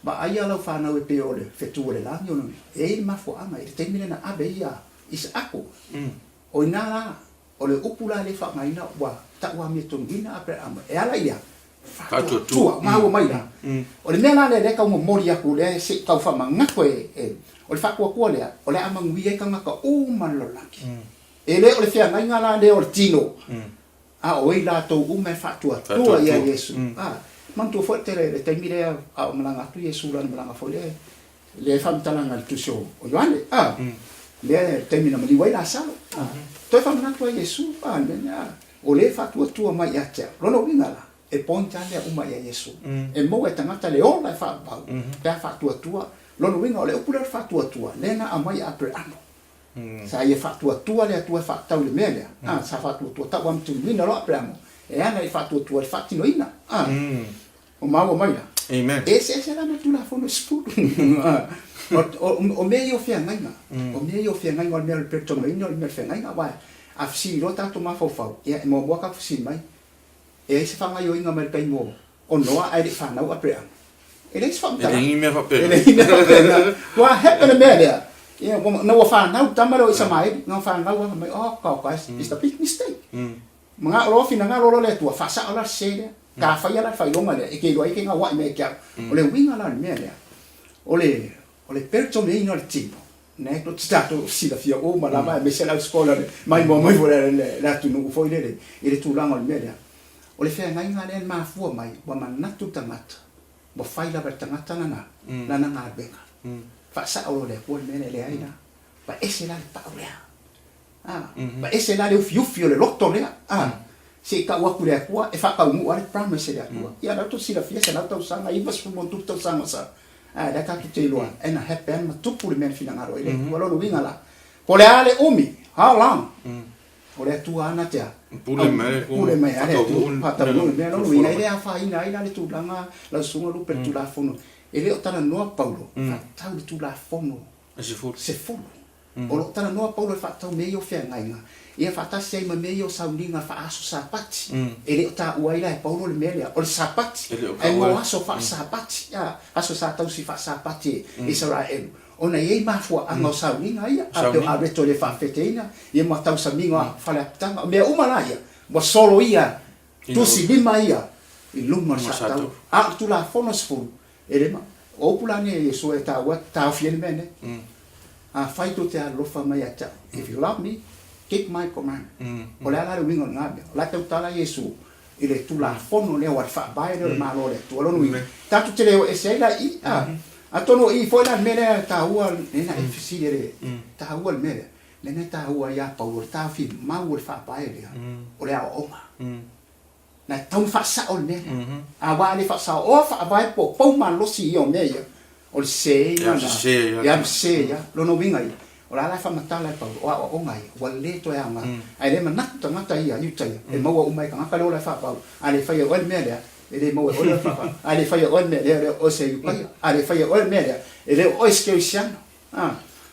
ba ai ala fana e pe ole fetu le la no e ma fo ama e te mine na abeia is ako o ina o le upula le fa mai na wa ta wa me tongina a per ambo e ala ia tua ma o mai la o le mena le ka mo mori aku le se ka fa manga ko e o le fa ko le o le ama ngui e ka ngaka o malolaki e le o le fia ngai ngala le o tino a o ila to u me fa tua ia Yesu man tu forte le te mire a malanga tu Yesu la malanga fo le fa mtala ngal tu so o yoane le termina mali wai la sa to fa malanga tu Yesu le o le fa tua mai ya te lo ngala e ponta le uma ia Yesu e mo e tangata le ola fa ba ta fa tua lo winga o le upula fa tua lena a mai a per ano sa ia fa tua le tua fa tau le mele sa fa tua ta wa mtu mina lo pramo e ana fa tua fa tino ina o mau mai la amen ese la tu la fono spu o meio fia ngai o meio fia ngai o mele per tomo ino mele fia ngai wa a si lo ta to ma fo e mo bo ka si mai e se fa ngai o inga mele pe mo o no ai de fa na o pramo e le fa e ngi me fa pe wa happen mele yeah, no fa na tamaro isa mai no fa na wa mai ka is a big mistake mga lo fina nga lo le tua fa sa ala se ka fa ya la fa yo male e ke lo ke nga wa me ka o le winga la me le o le perto me no il tipo ne to stato si la fia o ma la va me se la scuola mai mo mai volere la tu no fo ile e tu la ngol me le o le fe nga le ma fu mai wa man na tu tamata bo fa ila per tamata na na benga fa sa o le por mene le aina pa ese la pa olea pa ese la le fiu le lotto le se ka wa kule kwa e fa ka mu ale promise le kwa ya la to si la fiesa la to sanga i vas mo tu to sanga sa da ka ki te lo ena happen ma tu por mene fina ngaro ile wa lo winga la ko le ale umi how long o le tu ana te pule me ale tu pata no me no winga ile a fa ina le tu langa la sunga lu per tu la fono ele o tana noa Paulo tau le tu la fono se fono o lo tana noa Paulo fa tau meio fea ngainga ia fa ta sei ma meio saulinga fa aso sapati ele o ta uaila e Paulo le melia o le sapati e mo aso fa sapati aso sa tau si fa sapati Israel ona ye ma fo anga saulinga ia a te abeto le fa feteina ia ma tau sa minga fa le tanga me umalaya mo solo ia tu si lima ia i luma sa tau a tu la fono sfulu elema o pulane Yesu e ta wa ta fiel mene a fai to te alofa mai ata if you love me keep my command o la la wingo ngabe la te tala Yesu ile tu la fono le wa fa bai le malo le tu lo nui ta tu te le e sei la i a tono i foi la mene ta ua nena e fisire ta ua mene nena ta ua ya Paulo ta fi ma ua fa bai le o le a oma na tau fa sa o me a wa le fa sa o fa vai po ma lo si o me o se ya se ya lo no vinga i o la fa mata la pa o ngai wa le to ya ma ai le mana to mata ia yu tai e mo o mai ka ka lo la fa pa a le fa o me le e le mo o le fa a le fa o me le o se yu pa a le fa o me le e le o es que siano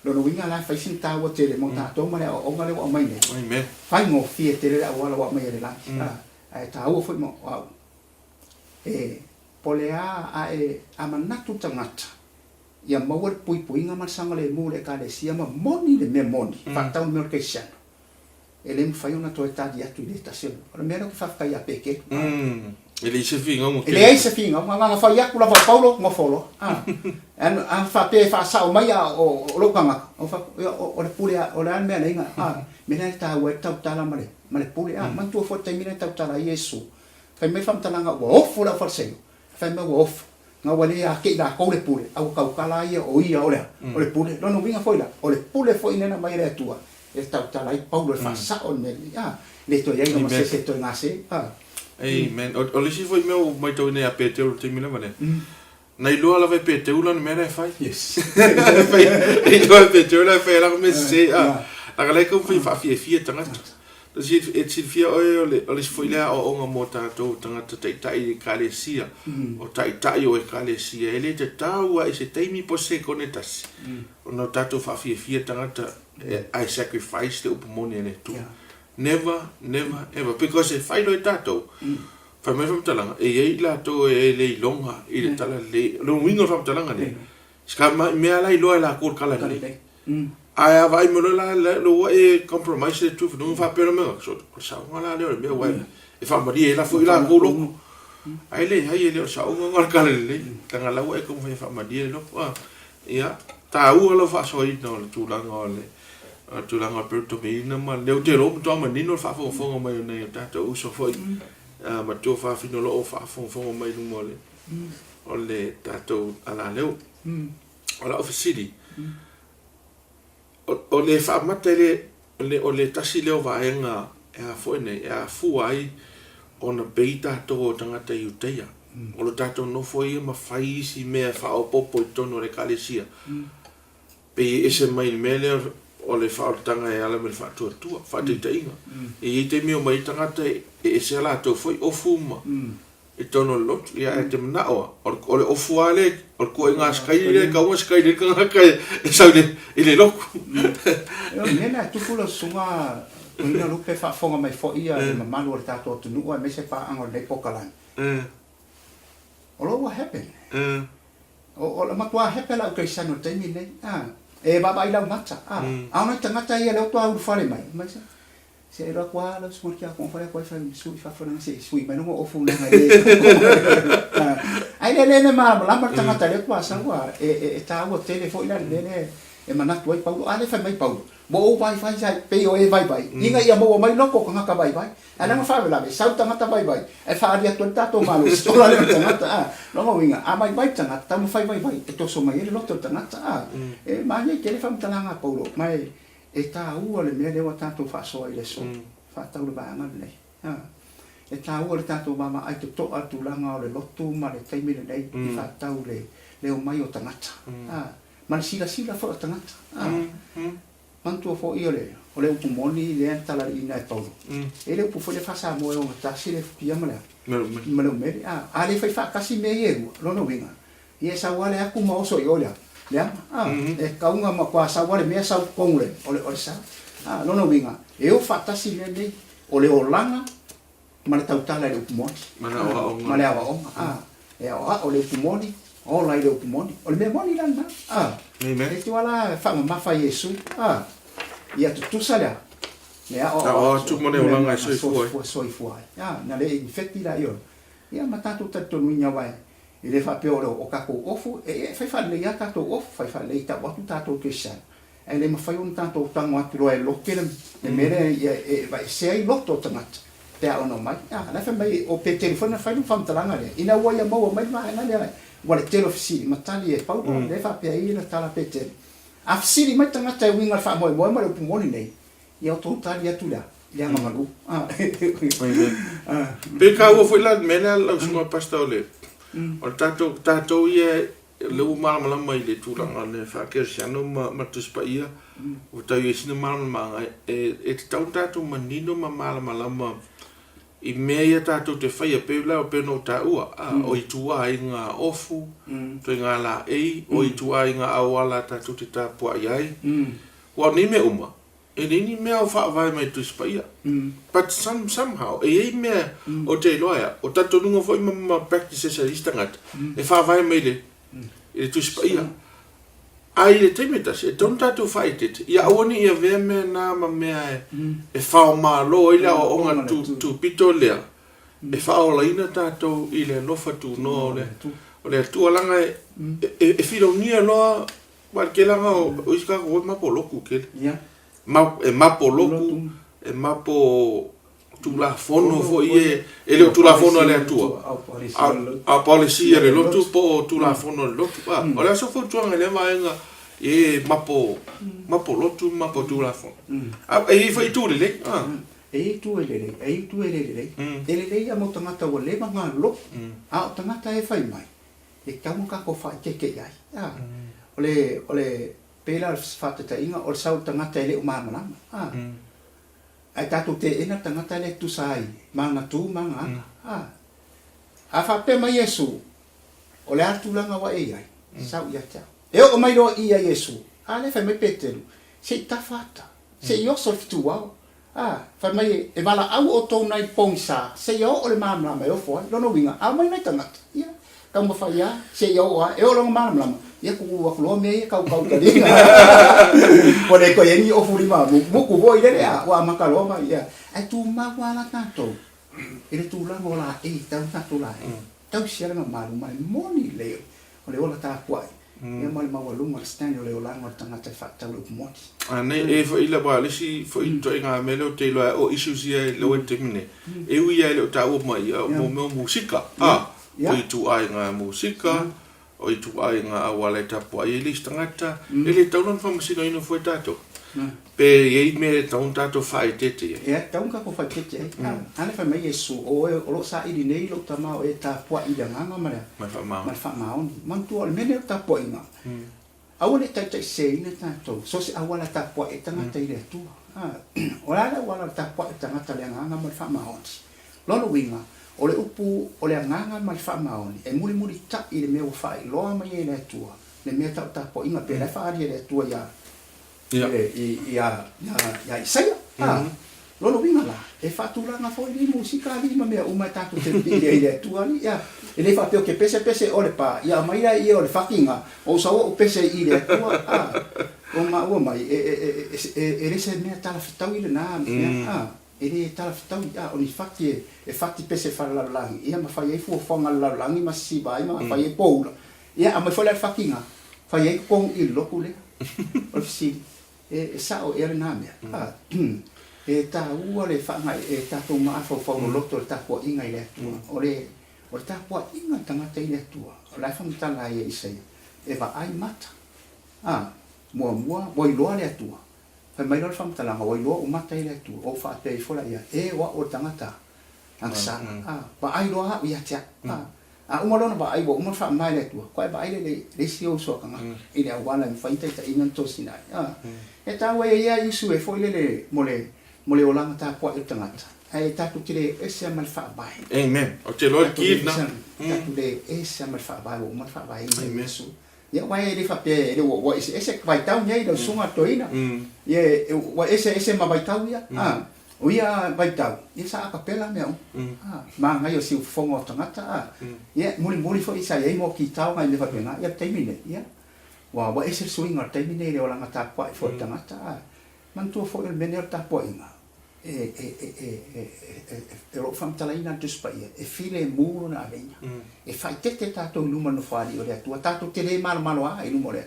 lo no vinga la fa sin ta o te le mo ta to ma le o ngale o mai ne amen fa ngo fi te le o la o mai le la e ta o foi mo e polea a manatu tangata ia mawar pui nga marsanga le mo le ka le sia ma moni le me moni fa ta un merke siano ele me fai una toeta di atu de tasio o me no fa ia peke ele se finga mo ele se finga nga fa ia kula fa Paulo mo folo an fa pe fa sa o mai o lo kanga o fa o le pule o le an me nga me na ta wa ta ta la male pule man tu fo te mina ta ta la Yesu fa me fam ta nga o fo la fa se fa me o nga wale a ke da ko le pule au ka kala ia o ia o le pule no vinga foi la o le pule foi nena mai le tua e ta la Paulo fa sa o ne le to ia no se to ngase amen o le si foi meu mai to ne a Petero te mina vane nei lo la ve Petero la me re fai yes e lo Petero la fai la me se a la le ko foi fa fie tanga It's fia ole foi le o nga mo tatou tangata tai kalesia o tai o kalesia ele te taua se taimi po se konetas no tatou fa fia tangata I sacrifice the upomoni ele tu never ever because if I do tatou fa me fa talanga e la to e le longa i le tala le lo wingo fa talanga le ska me ala I lo la ko kala le ai vai mo la lo e compromise tu non fa per me so sa ngala le me wa e fa mari la fu la ko lo ai le sa ngala kala le tanga la wa e ko fa mari lo ya ta u lo fa so I no tu la ngole tu la ngol per to be na ma le te lo to ma ni no fa fo ma ne ta to so fo ma tu fa fino lo fa fo mai no mole o le ta to ala le o la officili o le fa matele o le tasi leo vaenga e a foene e a fuai o na beita to tangata iuteia o le tato no foi ma faisi me fa o popo I tono le kalesia pe ese mai mele o le fa tanga e ala me fa tua fa te inga e te mio mai tangata e se la to foi o fuma e tono lot ia e te mana o le ofuale o ko nga skai le ka o skai le ka e sa le loko nena tu pula sunga ina lupe fa fonga mai fo ia le mamalo o tato tu no me se fa ang le pokalan o lo what happened o la matua hepela o kai sano te ni ne e baba ila mata ana tangata ia le to au fale mai mas se era qua la sua che con fare qua fa su fa fare se sui ma non o fu na ai le ma la marta mata le qua sa qua e ta o telefone la le e mana tu ai paulo ale fa mai paulo mo vai fai sai pe o e vai inga ia mo mai loko ko ngaka vai ana ma fa la sa ta mata vai e fa dia tu tato malo sto la le tangata no mo winga a mai tangata mo fai vai e to so mai le lotto tangata e ma ni che le fa mtalanga paulo mai e ta ua le mea lewa tātou whaasoa I le so, whaatau le vaanga le nei. E ta ua le tātou mama ai te toa tūlanga o le lotu ma le taimile nei, I whaatau le o mai o tangata. Ma le sila fo o tangata. Mantua fo I o le upu moni le antala I na e paulo. E le upu fo le whasa moe o ngatasi le pia malea. Maleu meri. A le whai whaakasi me iegu, lono winga. I e sa wale aku ma oso I olea. Ya, e kaunga ma kwa sa wale mea sa kongule ole sa no winga e o fatasi le nei ole o langa ma le tautala le upumoni ma le awa e ole upumoni o lai le upumoni ole me moni lana e tu ala fa ma fa Yesu ia tu sala le o tu mone o langa soi fuai ya na le infecti la yo ia matatu tatto nunya wai e le fa pe o kako ofu e fa le ya tato ofu fa le ta watu tato kristian e le ma fa un tato tango atu e lo kele e mere e vai se ai lotto tamat te ono mai la fa mai o pe telefono fa un famtalanga le ina wa ya mo mai ma na le wala telofisi matali e paulo le fa pe ai na tala pe te afsiri mai tanga te winga fa mo mo le pumoni nei ia to tali atu la ya mamalu pe ka o foi la mena la sunga pastole o tatou ia le malama I le tūranga le whakersiano ma tuspa ia o tau I sina malama e te tau tatou manino ma malama I mea ia tatou te whaia peula o peno taua o I tua I ngā ofu to I ngā la ei o I tua I ngā awala tatou te tāpua iai wa ni me uma e ni mea o whaavai mai tuspa ia but somehow e mea o te loia o tatou nunga foi ma practice sa istangata e whaavai mai le e tuspa ia ai le temitas e ton tatou whaitete ia awani ia vea mea nā ma mea e whao malo ila o onga tu pito lea e whao laina tatou I le nofa tu no o le tualanga e whiraunia loa warkelanga o iskaka o mapo loku kele mapo loku e mapo tula fono fo ie e le tula fono le atua a policia le lotu po tula fono le lotu o le so fo tuanga le vaenga e mapo lotu mapo tula fono e foi tu le e tu ele ele ia mo tangata o le manga lo a tangata e fai mai e ka mo ka ko fa ke ai ole pela fata inga o sau tangata ele uma mana ai tātou te ena tangata le tu sai manga tu manga a fa pe mai Yesu o le atu langa wa e ai sau ia ta e o mai ro ia Yesu a le fa mai petelu se tafata se yo so fitu wa fa mai e mala au o to nai pongsa se yo o le mamla mai o fo lo no winga a mai nai tangata ia ka mo fa ia se yo wa e o lo mamla ia ku wa lo me ka ka ding po le ko yeni o furi ma mu ku voi le a wa makaloma ia ai tu ma wala tanto ele tu la ngola e tau tanto la tau sia nga malu mai moni le o le ola ta kwai e mal ma walu ma stand le ola nga tanga te fa tau ku moni ane e fo ila ba le si fo i to nga melo te lo o issues ia lo te mine e wi ia le ta o mai mo musika o i tu ai nga musika o i tu ai nga awale ta po ai le stangata ele tau non fa musika ino fo tato pe ye me tau tato fai tete e tau ka ko fa tete ane fa mai Yesu o lo sa i nei lo ta ma o e ta po i nga nga ma fa ma on man tu al mene ta po inga awale ta ta sei ne tato so se awala ta po e tanga ta ile tu ora wala ta po e tanga ta le nga nga ma fa ma on lo winga o le upu o le nganga ma fa ma on e muri ta i le me o fa lo ma ye le tu le me ta po inga pe la fa le tu ya ya saya lo winga la e fa tu la na fo di musica li ma me uma ta tu te ile tu ali ya ele fa pe o ke pese o le pa ya mai la i o le fakinga o sa o pese ile tu o mai e se me ta la fitau ile na ele ta la fitau ya o ni faki e fati pese fa la langi ia ma fa ye fu fonga la langi ma si bai ma fa ye poula ia ma fa la fakinga fa ye kong il lo kule o si e sa o era na me e ta ua le fa ngai e ta to ma fo lo to ta po inga ile o le ta po inga tanga te ile tu o la fa mta la ye sei e va ai mata mo voi lo le tu fa mai lo fa mta la voi lo o mata ile tu o fa te fo la ia e wa o tanga ta ansa ba ai lo ha ia tia uma lo na ba ai bo uma fa mai le tu ko ba ai le si o so kanga ile wala fa ita ina to sina e ta we ia isu e fo ile mo le olanga ta po e tangata ai ta tu kile ese mal fa bai amen o te lo ki na ta tu le ese mal fa bai o mal fa bai Yesu ya wa e fa pe e wo ese vai tau nei do sunga toina ye wa ese ma vai tau ya o ia vai tau ia sa kapela me ma nga yo si fongo tangata ye muri fo isa ye mo ki tau ngai le fa pena ya taimine ya wa ese swinga taimine le olanga ta po fo tangata man tu fo el menel ta po inga e lo fam talaina tu spaia e file muro na venha e fai tete tato luma no fali o le tua tato tele mal a i lumo le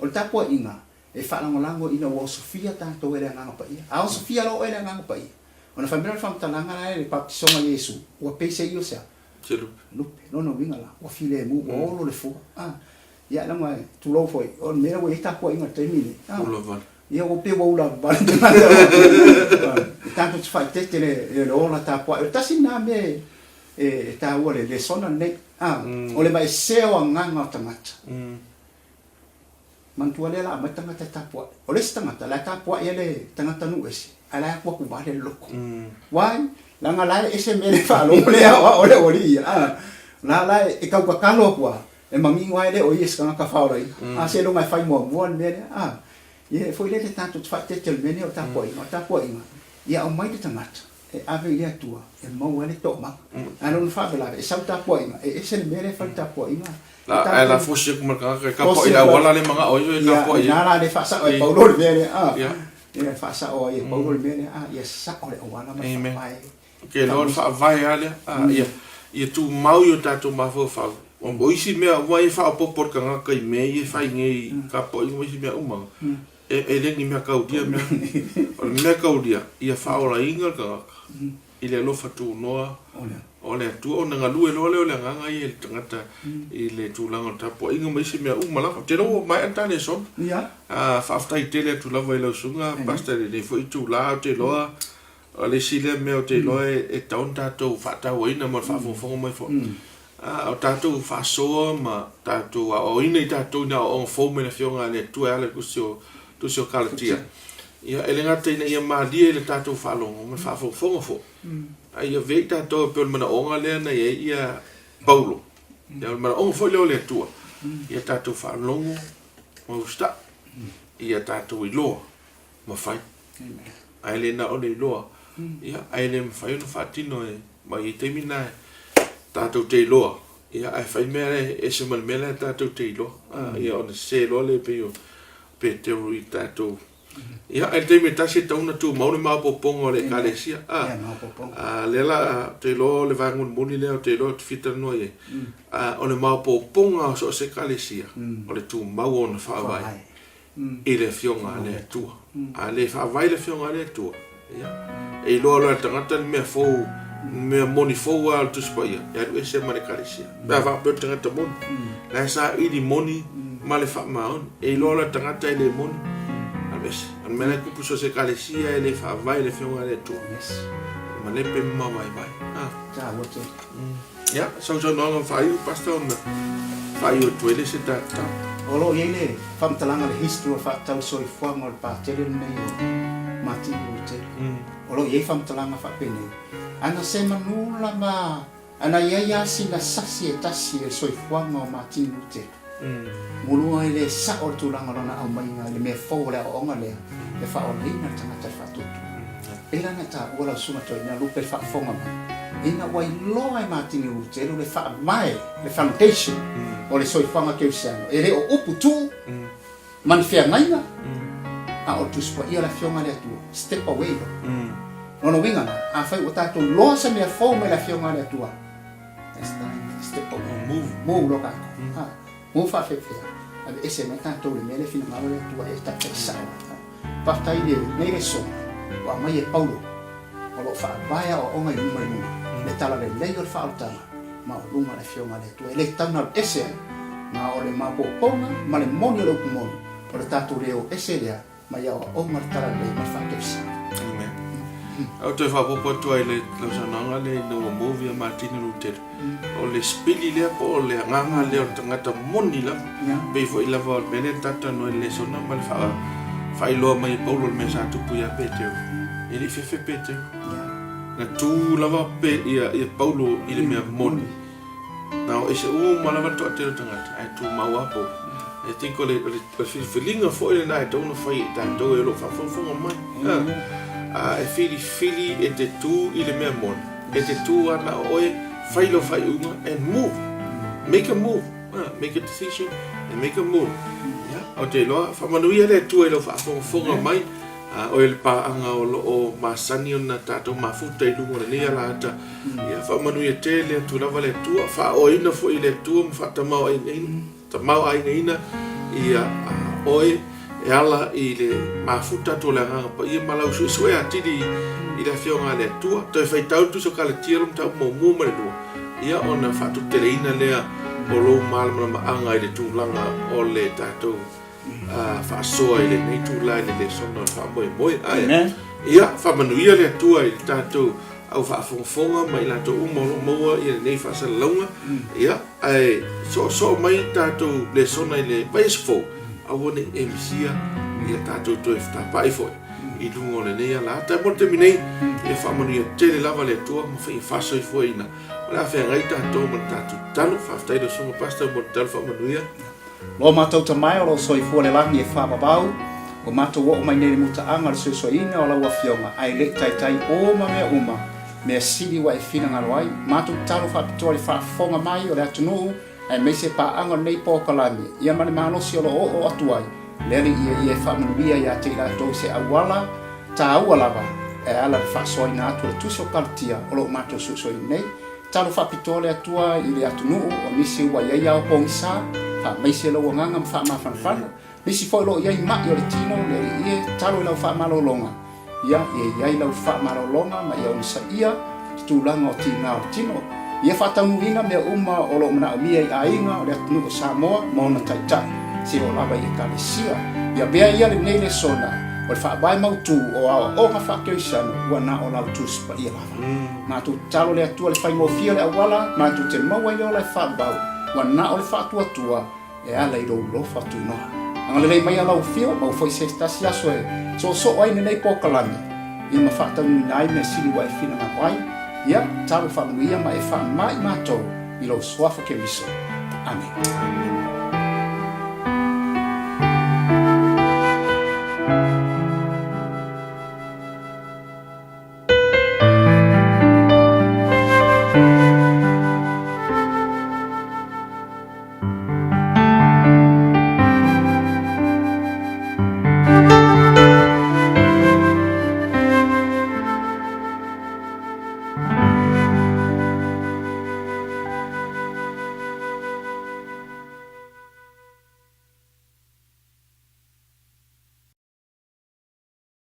o ta po inga e fa lango ina wo Sofia tato ele nga pa ia a Sofia lo ele nga pa ia ona família fam talanga ele baptizo ma Yesu o pese io sa no vinga la o file mu o lo le fo ya la mai tu lo foi o me wo ta po inga termine ia o pe wo la ba tanto ci fai te le ona ta po ta sina me ta wo le sona ne o le mai seo nganga tamata man tu le la ma tangata ta po o le tangata la ta po ele tangata nu ese ala ko ku ba le loko wai la ngala ese me le fa lo le o le ori la e ka ka lo kwa e mami ngwa le o yes ka fa ora se lo mai fai mo me ye foi le tanto fa te mene o ta po inga ia o mai te tangata e ave le tua e mau ele to ma non fa bela e sa ta po inga e se mene fa ta po inga la fosse come ka po ila wala le manga o ta po ia la le fa sa o paulo mene ia fa sa o e paulo mene ia sa o le wala ma mai ke lo fa vai ale ia tu mau yo ta tu ma fo fa o isi me vai fa po por ka ka me ia fa ngai ka po inga isi me uma e le ni me ka udia me ia fa ola inga ka ile lo fa tu noa ole tu ona nga lu lo le nga ngai e tangata ile tu langa ta po inga me si me uma la te no mai anta le son fa afta i tele tu la vai lo sunga basta le foi tu la te lo ale si le me o te lo e tonta to fa ta o ina mo fa fo mai fo o tatou fa so ma tatou o ina tatou na o fo me na fionga le tu ale ku tu sio kalatia ia ele ngata ina ia malia le tatou whalongo me whafonga fo ai ia vei tatou pe mana onga lea na ia Paulo ia mana onga fo leo le tua ia tatou whalongo ma usta ia tatou iloa ma whai ai le na ole iloa ia ai le mwhai no whatino ma i te mina tatou te iloa ia ai whai mea e se man mea tatou te iloa ia ona se loa le pe te ui tatou ia ai te me tasi tauna tu maune mapoponga le kalesia le la te lo le vangun muni le te lo te fita no ye o le mapoponga so se kalesia o le tu mau ona whaavai i le fionga le tua a le whaavai le fionga le tua ia e lo lo tangata me fo me moni fo al tu spa ia e se mare kalesia ba va pe tangata mon la sa i di moni male fa maon e lo lo tangata le moni an mena kupu so se kalesia ele fa vai le fionga le tu ma le pe ma vai ja wote ya so no fa yu pastor na fa yu tu ele se ta olo yele fam talanga le history fa tau so i fo ngol pa tele nei Martin Luther olo ye fam talanga fa pene ana se manula ma ana ya sina sasi tasi so i fo ngol Martin Luther mulua ile sa o tulanga lona au mai le me fo le o nga le fa o lina tanga ta fa tu ela na ta wala suma to ina lupe fa fonga ina wai lo ai Martin Luther le fa mai le foundation o le soi fanga ke siano ele o upu tu man fia ngaina a o tu spa ia la fionga le tu step away no winga na a fa o ta to lo sa me fo me la fionga le tu step away move lo ka mo fa fe ese me tanto le mele fina ma le tua esta pesa pa tai de nei so wa mai e Paulo o lo fa vai o mai mai le tala le lei fa alta ma o lunga le fionga le tua le tana ese ma o le ma po ponga ma le moni lo kumon o le tatu leo ese le ma ya o mar tala le ma fa pesa amen au te fa po to ile lo sananga le no movie Martin Luther o le spili le po le nganga le tangata moni la be fo ila vol bene tata no le sona mal fa ilo mai Paulo me sa tu puya pete ele fe pete na tu lava pe ia Paulo ile me moni na ese malava to te tangata ai tu mawapo e tinko le feeling fo ile na don't fa ta do lo fa fo mai e fili e te tu ile me moni e te tu ana oe failo fai uma and move make a move make a decision and make a move o te loa fa manuia le tu e lo fa fonga mai o el pa anga o masani ona tato mafuta i lungo le ala ata ia fa manuia te le tu lava le tu fa o ina fo ile tu fa ta mau ai ta mau ai ina ia oe e ala i le mafuta to le anga pa ia malau su e atidi i le fionga le tua to fai tau tu so kala tiro ta mo mo le tua ia ona fa tu teleina le o lo mal ma anga i le tu langa o le tato fa so i le nei tu la le sono fa mo ai ia fa manuia le tua i tato au fa fonga mai la to mo i le nei fa sa longa ia ai so mai tato le sona i le basefo a wone emsia ia tato to sta pai foi i lungo le nei ala ta mo terminei e fa moni tele lava le tua mo fa faso i foi na la fe ngai tato mo tato talo fa sta do so pasta mo tal fa manuia lo matou ta mai o so i fu le langi e fa babau o matou o mai nei muta anga so ina o la wa fionga ai le tai o ma me sili wa e fina ngalwai matou talo fa pitole fa fonga mai o le atunu ai me se pa anga nei po kalami ia mane malo si o atuai leli ia fa manuia ia te la to se awala ta awala ba e ala fa so ina atu tu so kaltia o lo matou so nei talo fa pitole atua i le atunu o nisi wa ia o pongsa fa mai se lo nganga fa ma fan nisi fo lo ia ma yo le tino le ia talo la fa malo longa ia la fa malo longa ma ia unsa ia tu langa o tino ia fa tanu ina me uma o lo mana mi ai inga o le atunu o Samoa mo na taita si o lava i kalesia ia bea ia le nei le sona o fa bai mau tu o nga fa ke sano wa na o la tu spa ia lava ma tu talo le atua le fai mo fia le awala ma tu te mau ai le fa bau wa na o le fa tua e ala i lo fa tu no Ang lelei mai alau fio, mau foi se stasi aso e. So ai nei po kalani. Ia ma whata nui nai me sili wai fina ngā wai. Ia, taru whamanuia ma e wha mai mātou i lau swafa ke miso. Amen.